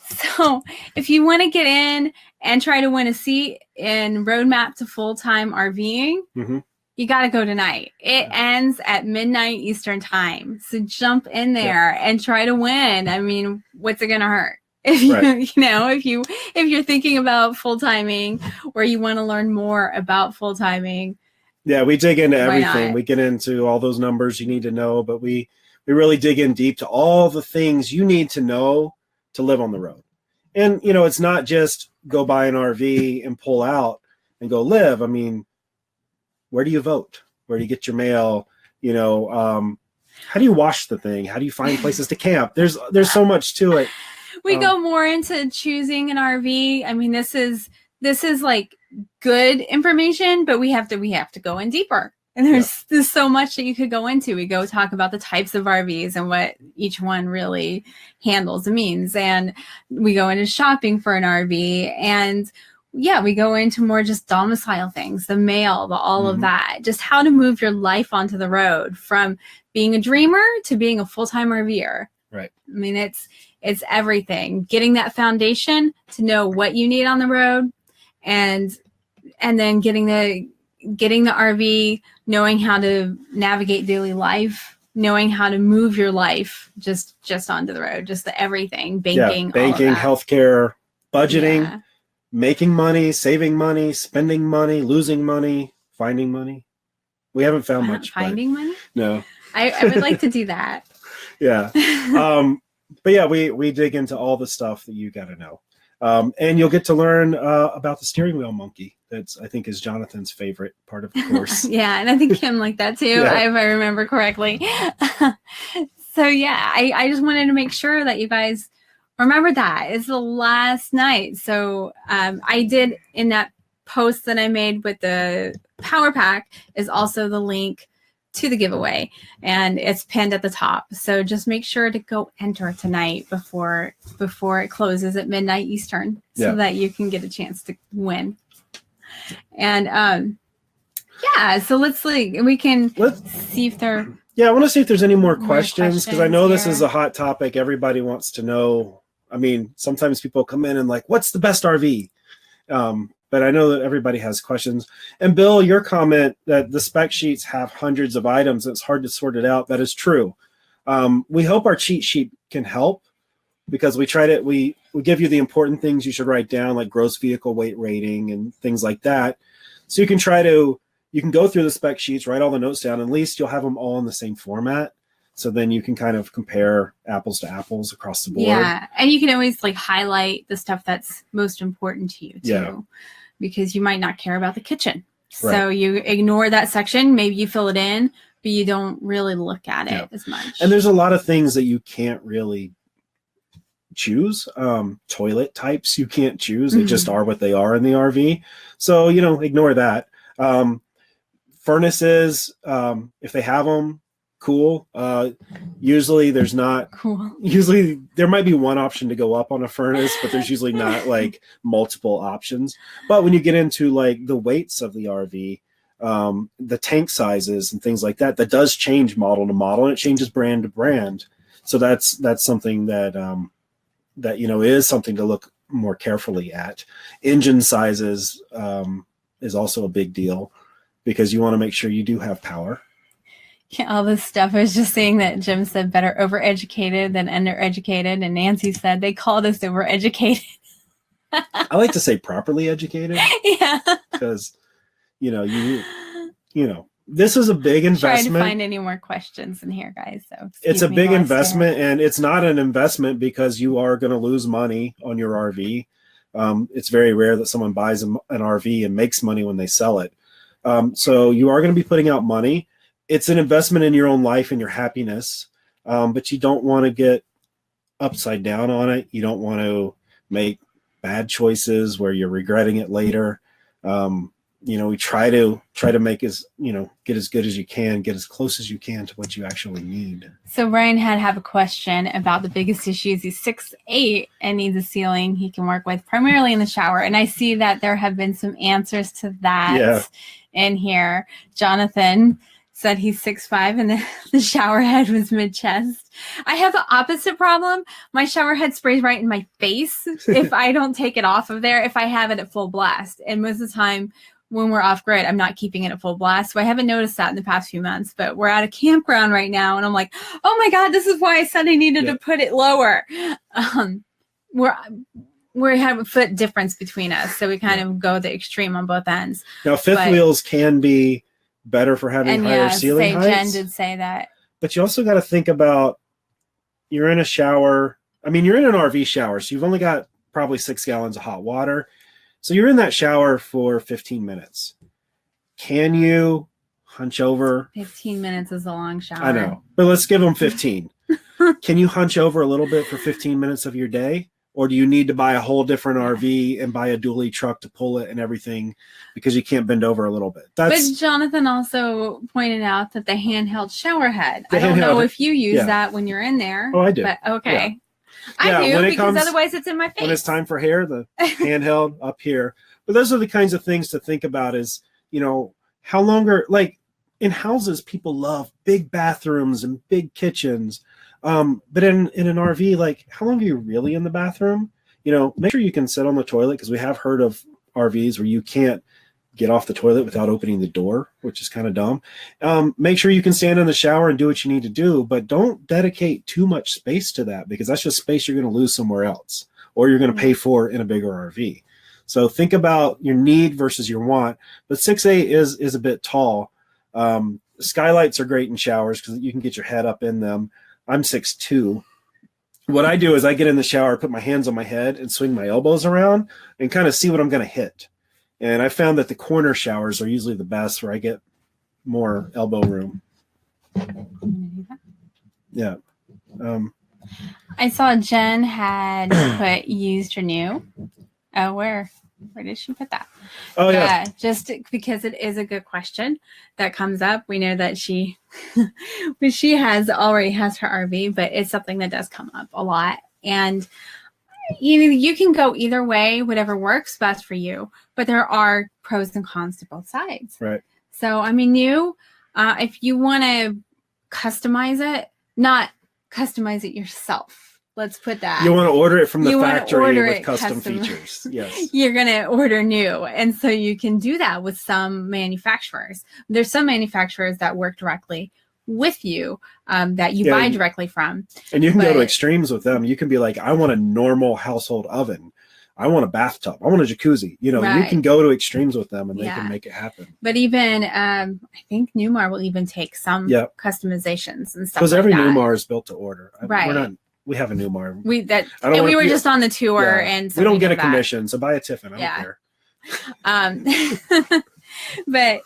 S1: So if you want to get in and try to win a seat in Roadmap to Full-Time RVing, you got to go tonight. It ends at midnight Eastern time. So jump in there and try to win. I mean, what's it going to hurt? If you if you're thinking about full-timing or you want to learn more about full-timing.
S2: Yeah, we dig into everything. We get into all those numbers you need to know, but we really dig in deep to all the things you need to know to live on the road. And, it's not just go buy an RV and pull out and go live. I mean, where do you vote? Where do you get your mail? How do you wash the thing? How do you find places to camp? There's so much to it.
S1: We go more into choosing an RV. I mean, this is like good information, but we have to go in deeper. And there's so much that you could go into. We go talk about the types of RVs and what each one really handles and means. And we go into shopping for an RV. And we go into more just domicile things, the mail, the all of that, just how to move your life onto the road from being a dreamer to being a full-time RVer.
S2: Right.
S1: I mean, it's everything. Getting that foundation to know what you need on the road, and then getting the RV, knowing how to navigate daily life, knowing how to move your life just onto the road, just the everything, banking,
S2: banking, healthcare, budgeting, making money, saving money, spending money, losing money, finding money. We haven't found much.
S1: Finding money?
S2: No.
S1: I would like to do that.
S2: Yeah. But yeah, we dig into all the stuff that you got to know. And you'll get to learn about the steering wheel monkey. That's, I think, is Jonathan's favorite part of the course.
S1: Yeah, and I think Kim liked that too, if I remember correctly. So yeah, I just wanted to make sure that you guys remember that. It's the last night. So I did, in that post that I made with the power pack, is also the link to the giveaway, and it's pinned at the top. So just make sure to go enter tonight before it closes at midnight Eastern, so that you can get a chance to win. And so let's see if there.
S2: Yeah, I want to see if there's any more questions, because I know this is a hot topic. Everybody wants to know. I mean, sometimes people come in and like, what's the best RV? But I know that everybody has questions. And Bill, your comment that the spec sheets have hundreds of items, it's hard to sort it out. That is true. We hope our cheat sheet can help, because we give you the important things you should write down, like gross vehicle weight rating and things like that. So you can go through the spec sheets, write all the notes down. At least you'll have them all in the same format. So then you can kind of compare apples to apples across the board. Yeah,
S1: and you can always like highlight the stuff that's most important to you too, because you might not care about the kitchen. Right. So you ignore that section. Maybe you fill it in, but you don't really look at it as much.
S2: And there's a lot of things that you can't really choose. Toilet types you can't choose. They just are what they are in the RV. So, ignore that. Furnaces, if they have them, cool. Usually there's not cool. Usually there might be one option to go up on a furnace, but there's usually not like multiple options. But when you get into like the weights of the RV, the tank sizes and things like that does change model to model, and it changes brand to brand. So that's something that is something to look more carefully at. Engine sizes is also a big deal, because you want to make sure you do have power.
S1: Yeah, all this stuff. I was just saying that Jim said better overeducated than undereducated, and Nancy said they called us overeducated.
S2: I like to say properly educated.
S1: Yeah.
S2: Because, this is a big investment.
S1: Trying to find any more questions in here, guys. So
S2: it's a big investment, and it's not an investment because you are going to lose money on your RV. It's very rare that someone buys an RV and makes money when they sell it. So you are going to be putting out money. It's an investment in your own life and your happiness, but you don't want to get upside down on it. You don't want to make bad choices where you're regretting it later. We try to make get as good as you can, get as close as you can to what you actually need.
S1: So Ryan have a question about the biggest issues. He's 6'8" and needs a ceiling he can work with primarily in the shower. And I see that there have been some answers to that in here. Jonathan said he's 6'5" and the shower head was mid-chest. I have the opposite problem. My shower head sprays right in my face if I don't take it off of there, if I have it at full blast. And most of the time when we're off grid, I'm not keeping it at full blast. So I haven't noticed that in the past few months, but we're at a campground right now. And I'm like, oh my God, this is why I said I needed to put it lower. We have a foot difference between us. So we kind of go the extreme on both ends.
S2: Now, fifth wheels can be better for having higher ceiling heights.
S1: Jen did say that.
S2: But you also got to think about, you're in a shower. I mean, you're in an RV shower, so you've only got probably 6 gallons of hot water. So you're in that shower for 15 minutes. Can you hunch over?
S1: 15 minutes is a long shower.
S2: I know, but let's give them 15. Can you hunch over a little bit for 15 minutes of your day? Or do you need to buy a whole different RV and buy a dually truck to pull it and everything because you can't bend over a little bit?
S1: But Jonathan also pointed out that the handheld shower head. I don't know if you use that when you're in there.
S2: Oh, I do.
S1: But okay. I do,
S2: when it
S1: because
S2: comes,
S1: otherwise it's in my face.
S2: when it's time for hair, the handheld up here. But those are the kinds of things to think about is, how longer, like in houses, people love big bathrooms and big kitchens. But in an RV, like how long are you really in the bathroom? Make sure you can sit on the toilet, because we have heard of RVs where you can't get off the toilet without opening the door, which is kind of dumb. Make sure you can stand in the shower and do what you need to do, but don't dedicate too much space to that, because that's just space you're going to lose somewhere else, or you're going to pay for in a bigger RV. So think about your need versus your want. But 6'8" is a bit tall. Skylights are great in showers because you can get your head up in them. I'm 6'2". What I do is I get in the shower, put my hands on my head, and swing my elbows around and kind of see what I'm going to hit. And I found that the corner showers are usually the best, where I get more elbow room. Yeah.
S1: I saw Jen had put used or new. Oh, where did she put that?
S2: Oh, yeah.
S1: Just because it is a good question that comes up. We know that she already has her RV, but it's something that does come up a lot. And you can go either way, whatever works best for you, but there are pros and cons to both sides.
S2: Right.
S1: So, I mean, if you want to customize it, not customize it yourself. Let's put that.
S2: You want to order it from the factory with custom features. Yes.
S1: You're going to order new. And so you can do that with some manufacturers. There's some manufacturers that work directly with you, that you buy directly from.
S2: And you can go to extremes with them. You can be like, I want a normal household oven. I want a bathtub. I want a jacuzzi. You can go to extremes with them, and they can make it happen.
S1: But even, I think Newmar will even take some customizations and stuff.
S2: Because every Newmar is built to order.
S1: Right.
S2: We have a Newmar.
S1: We were just on the tour, and so
S2: we don't get a commission, so buy a Tiffin. I don't
S1: care. But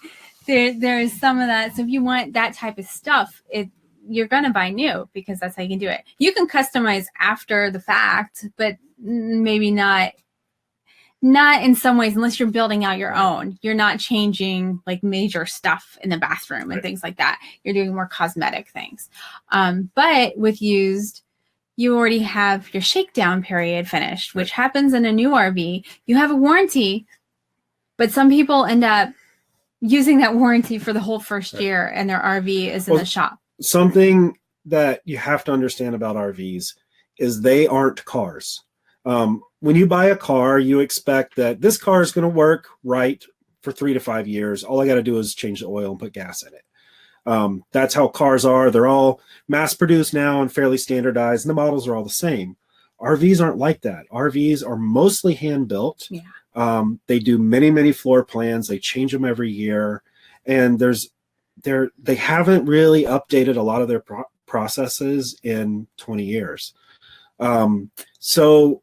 S1: there is some of that. So if you want that type of stuff, you're gonna buy new, because that's how you can do it. You can customize after the fact, but maybe not in some ways, unless you're building out your own. You're not changing like major stuff in the bathroom and things like that. You're doing more cosmetic things. But with used, you already have your shakedown period finished, which happens in a new RV. You have a warranty, but some people end up using that warranty for the whole first year, and their RV is in the shop.
S2: Something that you have to understand about RVs is they aren't cars. When you buy a car, you expect that this car is going to work right for 3 to 5 years. All I got to do is change the oil and put gas in it. That's how cars are. They're all mass produced now and fairly standardized, and the models are all the same. RVs aren't like that. RVs are mostly hand built. Yeah. They do many, many floor plans. They change them every year, and they haven't really updated a lot of their processes in 20 years. So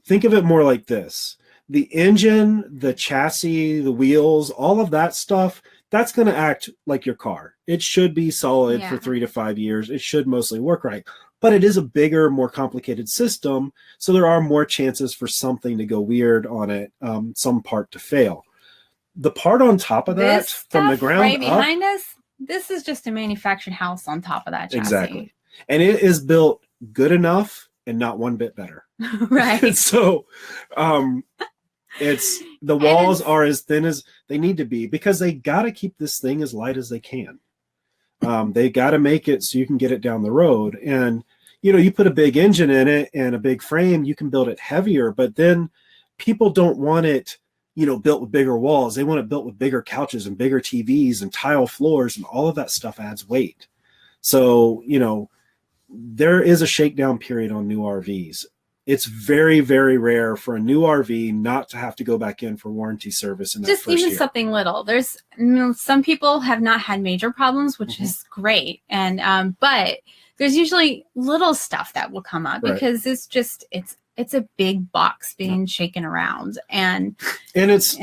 S2: think of it more like this. The engine, the chassis, the wheels, all of that stuff, that's going to act like your car. It should be solid for 3 to 5 years. It should mostly work right. But it is a bigger, more complicated system, so there are more chances for something to go weird on it, some part to fail. The part on top of that, from the ground
S1: right behind us, this is just a manufactured house on top of that chassis.
S2: Exactly. And it is built good enough and not one bit better.
S1: Right.
S2: So it's the walls are as thin as they need to be, because they got to keep this thing as light as they can. They got to make it so you can get it down the road. And, you put a big engine in it and a big frame, you can build it heavier, but then people don't want it, built with bigger walls. They want it built with bigger couches and bigger TVs and tile floors, and all of that stuff adds weight. So, there is a shakedown period on new RVs. It's very, very rare for a new RV not to have to go back in for warranty service in that
S1: just
S2: first
S1: even
S2: year.
S1: Something little. There's some people have not had major problems, which is great, and but there's usually little stuff that will come up because it's a big box being shaken around, and it's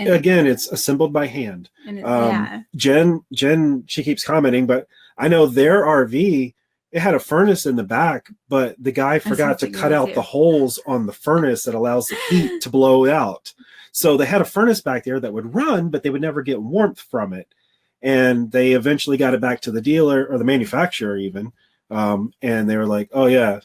S1: assembled by hand. And Jen, she keeps commenting, but I know their RV, it had a furnace in the back, but the guy forgot to cut out the holes on the furnace that allows the heat to blow out. So they had a furnace back there that would run, but they would never get warmth from it. And they eventually got it back to the dealer or the manufacturer even. And they were like, oh yeah,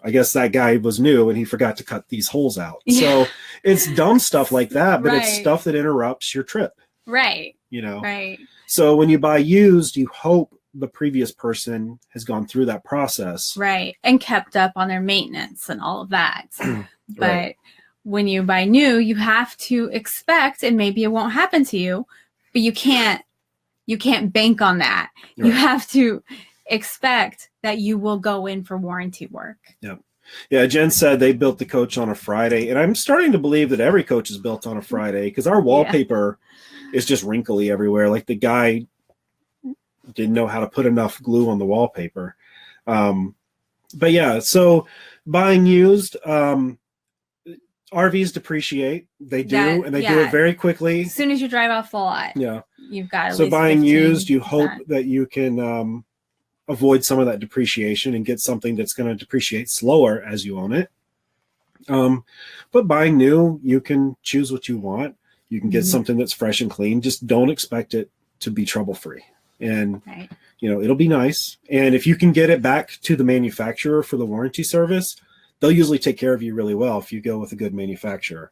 S2: I guess that guy was new and he forgot to cut these holes out. So it's dumb stuff like that, but it's stuff that interrupts your trip.
S1: Right.
S2: You know?
S1: Right.
S2: So when you buy used, you hope the previous person has gone through that process.
S1: Right. And kept up on their maintenance and all of that. But when you buy new, you have to expect, and maybe it won't happen to you, but you can't bank on that. Right. You have to expect that you will go in for warranty work.
S2: Yeah. Yeah. Jen said they built the coach on a Friday, and I'm starting to believe that every coach is built on a Friday because our wallpaper is just wrinkly everywhere. Like the guy didn't know how to put enough glue on the wallpaper. But yeah, so buying used, RVs depreciate. They do, and they do it very quickly.
S1: As soon as you drive off the lot, you've got.
S2: So buying used, you hope that you can avoid some of that depreciation and get something that's going to depreciate slower as you own it. But buying new, you can choose what you want. You can get something that's fresh and clean. Just don't expect it to be trouble-free. And, you know, it'll be nice. And if you can get it back to the manufacturer for the warranty service, they'll usually take care of you really well if you go with a good manufacturer.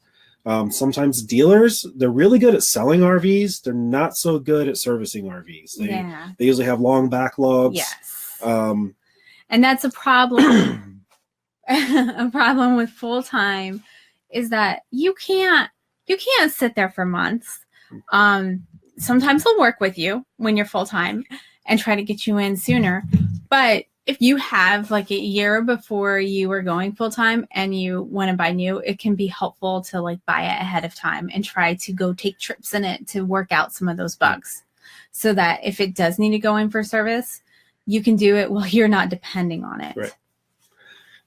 S2: Sometimes dealers, they're really good at selling RVs. They're not so good at servicing RVs. They usually have long backlogs.
S1: Yes. And that's a problem. A problem with full-time is that you can't sit there for months. Sometimes they'll work with you when you're full-time and try to get you in sooner. But if you have like a year before you were going full-time and you want to buy new, it can be helpful to like buy it ahead of time and try to go take trips in it to work out some of those bugs so that if it does need to go in for service, you can do it while you're not depending on it.
S2: Right.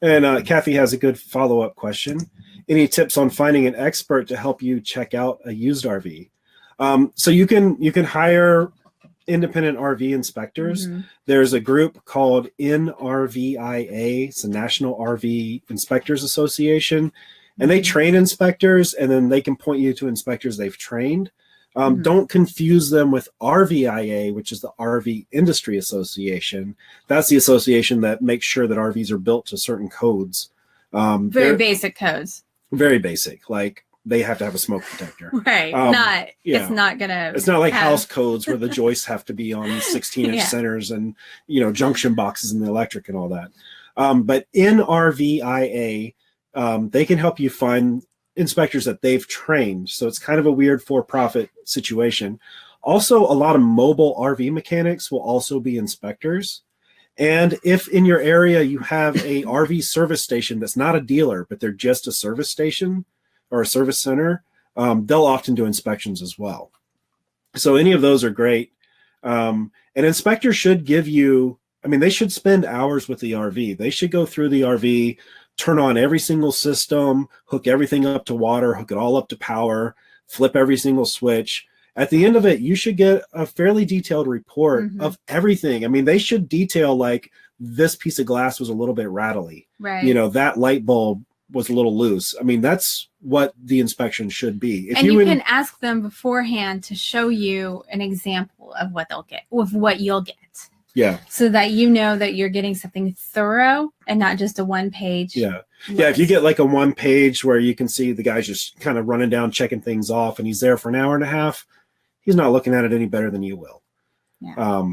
S2: And Kathy has a good follow-up question. Any tips on finding an expert to help you check out a used RV? So you can hire independent RV inspectors. There's a group called NRVIA. It's the National RV Inspectors Association, and they train inspectors, and then they can point you to inspectors they've trained. Don't confuse them with RVIA, which is the RV Industry Association. That's the association that makes sure that RVs are built to certain codes.
S1: Very basic codes.
S2: Very basic, like they have to have a smoke detector.
S1: Right. It's not like
S2: house codes where the joists have to be on 16-inch centers and, you know, junction boxes and the electric and all that. But in RVIA, they can help you find inspectors that they've trained. So it's kind of a weird for-profit situation. Also, a lot of mobile RV mechanics will also be inspectors. And if in your area you have a RV service station that's not a dealer, but they're just a service station or a service center, they'll often do inspections as well. So any of those are great. An inspector should give you, I mean, they should spend hours with the RV. They should go through the RV, turn on every single system, hook everything up to water, hook it all up to power, flip every single switch. At the end of it, you should get a fairly detailed report of everything. I mean, they should detail like this piece of glass was a little bit rattly.
S1: Right.
S2: You know, that light bulb was a little loose. I mean, that's what the inspection should be.
S1: If you can ask them beforehand to show you an example of what they'll get, of what you'll get.
S2: Yeah.
S1: So that you know that you're getting something thorough and not just a one-page.
S2: Yeah. Yeah. If you get like a one page where you can see the guy's just kind of running down, checking things off, and he's there for an hour and a half, he's not looking at it any better than you will.
S1: Yeah.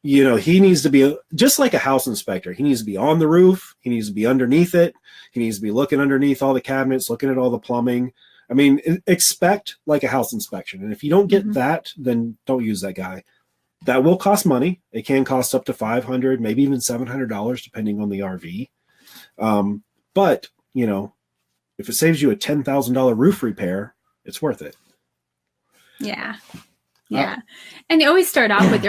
S2: You know, he needs to be just like a house inspector. He needs to be on the roof. He needs to be underneath it. He needs to be looking underneath all the cabinets, looking at all the plumbing. I mean, expect like a house inspection. And if you don't get that, then don't use that guy. That will cost money. It can cost up to $500, maybe even $700, depending on the RV. But, you know, if it saves you a $10,000 roof repair, it's worth it.
S1: Yeah. Yeah. And you always start off with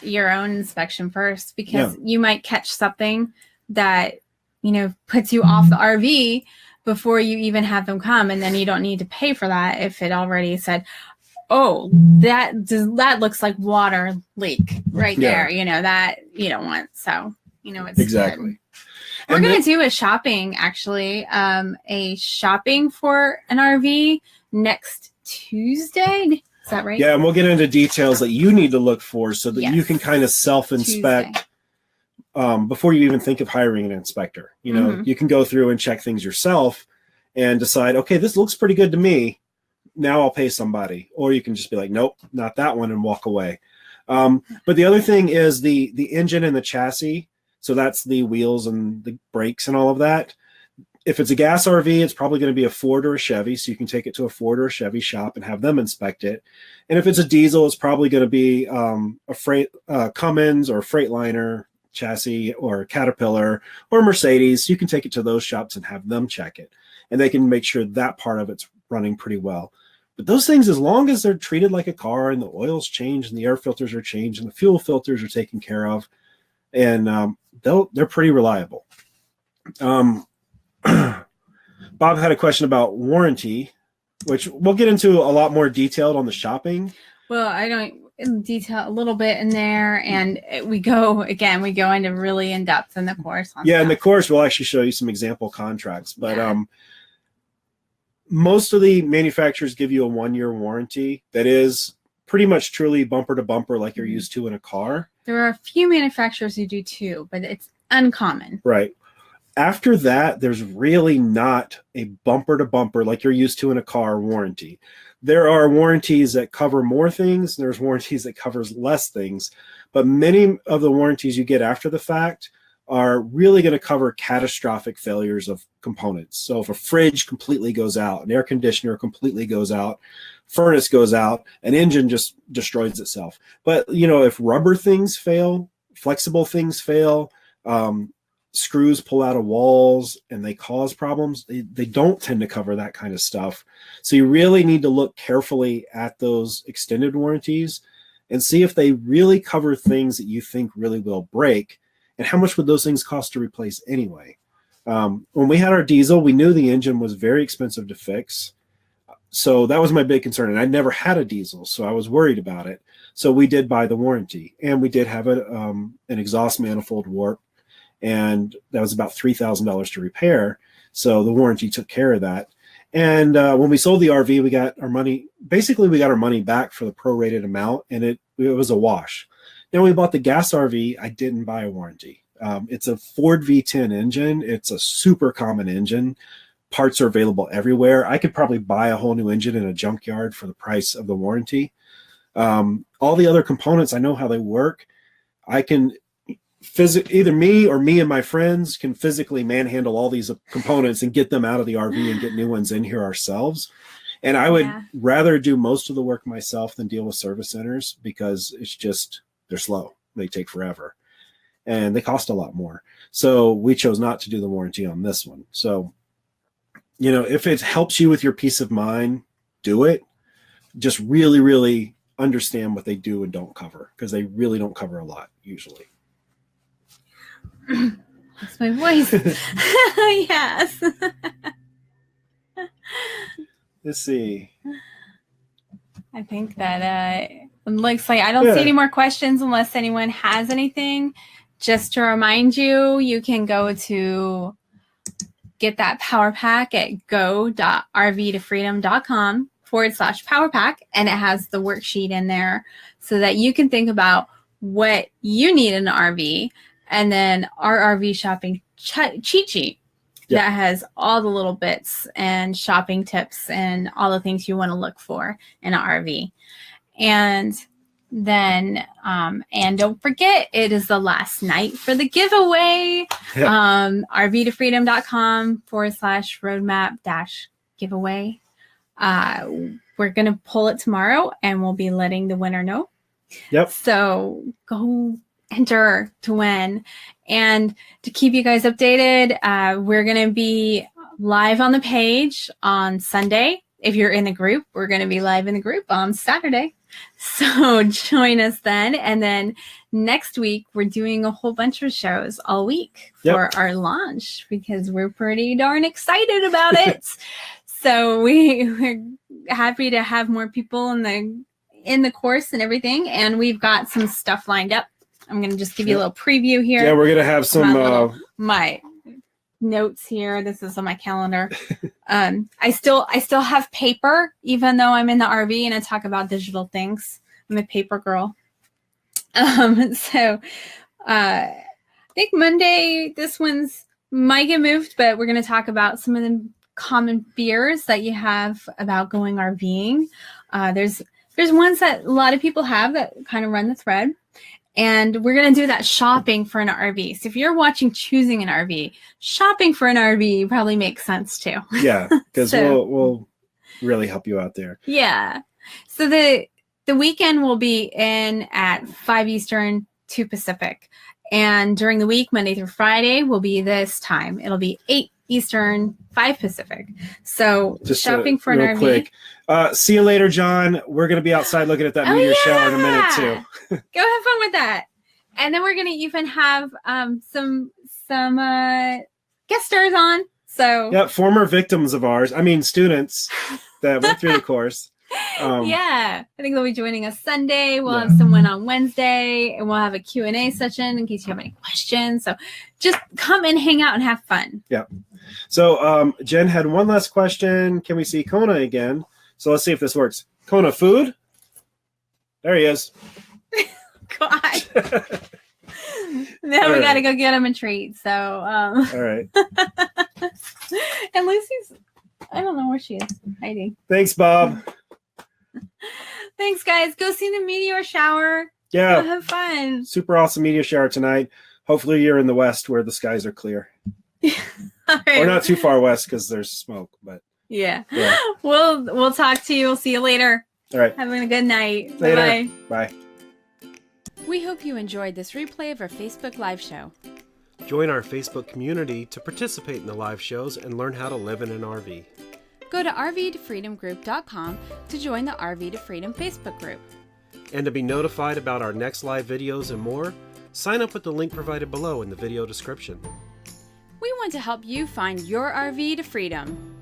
S1: your own inspection first, because you might catch something that, you know, puts you off the RV before you even have them come. And then you don't need to pay for that if it already said, oh, that looks like water leak right there. You know, that you don't want. So, you know, it's
S2: exactly.
S1: Good. We're going to do a shopping, actually, a shopping for an RV next Tuesday. Is that right?
S2: Yeah, and we'll get into details that you need to look for so that you can kind of self-inspect before you even think of hiring an inspector. You know, you can go through and check things yourself and decide, okay, this looks pretty good to me. Now I'll pay somebody. Or you can just be like, nope, not that one, and walk away. But the other thing is the engine and the chassis. So that's the wheels and the brakes and all of that. If it's a gas RV, it's probably going to be a Ford or a Chevy. So you can take it to a Ford or a Chevy shop and have them inspect it. And if it's a diesel, it's probably going to be a Cummins or a Freightliner chassis or a Caterpillar or Mercedes. You can take it to those shops and have them check it. And they can make sure that part of it's running pretty well. But those things, as long as they're treated like a car and the oil's changed and the air filters are changed and the fuel filters are taken care of, and they're pretty reliable. Bob had a question about warranty, which we'll get into a lot more detailed on the shopping.
S1: Well, I don't detail a little bit in there, and we go into really in depth in the course.
S2: In the course, we'll actually show you some example contracts, but most of the manufacturers give you a 1-year warranty that is pretty much truly bumper to bumper like you're used to in a car.
S1: There are a few manufacturers who do too, but it's uncommon.
S2: Right. After that, there's really not a bumper to bumper like you're used to in a car warranty. There are warranties that cover more things. There's warranties that covers less things, but many of the warranties you get after the fact are really going to cover catastrophic failures of components. So if a fridge completely goes out, an air conditioner completely goes out, furnace goes out, an engine just destroys itself. But, you know, if rubber things fail, flexible things fail, screws pull out of walls and they cause problems, they don't tend to cover that kind of stuff. So you really need to look carefully at those extended warranties and see if they really cover things that you think really will break. And how much would those things cost to replace anyway? When we had our diesel, we knew the engine was very expensive to fix. So that was my big concern. And I never had a diesel, so I was worried about it. So we did buy the warranty. And we did have an exhaust manifold warp. And that was about $3,000 to repair. So the warranty took care of that. And when we sold the RV, we got our money. Basically, we got our money back for the prorated amount. And it was a wash. Then we bought the gas RV. I didn't buy a warranty. It's a Ford V10 engine. It's a super common engine. Parts are available everywhere. I could probably buy a whole new engine in a junkyard for the price of the warranty. All the other components, I know how they work. I can either me and my friends can physically manhandle all these components and get them out of the RV and get new ones in here ourselves. And I would rather do most of the work myself than deal with service centers because it's just, they're slow. They take forever and they cost a lot more. So we chose not to do the warranty on this one. So, you know, if it helps you with your peace of mind, do it. Just really, really understand what they do and don't cover, because they really don't cover a lot usually.
S1: That's my voice. Yes.
S2: Let's see.
S1: I think that it looks like I don't see any more questions unless anyone has anything. Just to remind you, you can go to get that power pack at go.rvtofreedom.com/power pack, and it has the worksheet in there so that you can think about what you need in an RV, and then our RV shopping cheat sheet that has all the little bits and shopping tips and all the things you want to look for in an RV. And then, and don't forget, it is the last night for the giveaway. rvtofreedom.com/roadmap-giveaway. We're going to pull it tomorrow and we'll be letting the winner know.
S2: Yep.
S1: So go enter to win. And to keep you guys updated, we're going to be live on the page on Sunday. If you're in the group, we're going to be live in the group on Saturday. So join us then. And then next week, we're doing a whole bunch of shows all week for our launch because we're pretty darn excited about it. So we're happy to have more people in the course and everything. And we've got some stuff lined up. I'm going to just give you a little preview here.
S2: Yeah, we're going to have some
S1: my notes here. This is on my calendar. I still have paper, even though I'm in the RV and I talk about digital things. I'm a paper girl. So I think Monday, this one's might get moved, but we're going to talk about some of the common fears that you have about going RVing. There's ones that a lot of people have that kind of run the thread. And we're going to do that shopping for an RV. So if you're watching choosing an RV, shopping for an RV probably makes sense too.
S2: Yeah, because we'll really help you out there.
S1: Yeah. So the weekend will be in at 5 Eastern, 2 Pacific. And during the week, Monday through Friday, will be this time. It'll be 8 Eastern, 5 Pacific. So just shopping for an RV. Quick.
S2: See you later, John. We're going to be outside looking at that meteor shower in a minute, too.
S1: Go have fun with that. And then we're going to even have some guest stars on. So
S2: yeah, former victims of ours. I mean, students that went through the course.
S1: Yeah, I think they'll be joining us Sunday. We'll have someone on Wednesday, and we'll have a Q&A session in case you have any questions. So just come and hang out and have fun. Yeah.
S2: So Jen had one last question. Can we see Kona again? So let's see if this works. Kona, food? There he is.
S1: God. Now we got to go get him a treat. So.
S2: All right.
S1: And Lucy's, I don't know where she is hiding.
S2: Thanks, Bob.
S1: Thanks, guys. Go see the meteor shower.
S2: Yeah.
S1: Go have fun.
S2: Super awesome meteor shower tonight. Hopefully you're in the west where the skies are clear. Right. Or not too far west because there's smoke, but
S1: yeah. We'll talk to you. We'll see you later.
S2: All right.
S1: Having a good night.
S2: Later. Bye.
S1: We hope you enjoyed this replay of our Facebook live show.
S2: Join our Facebook community to participate in the live shows and learn how to live in an RV.
S1: Go to rvtofreedomgroup.com to join the RV to Freedom Facebook group.
S2: And to be notified about our next live videos and more, sign up with the link provided below in the video description.
S1: We want to help you find your RV to freedom.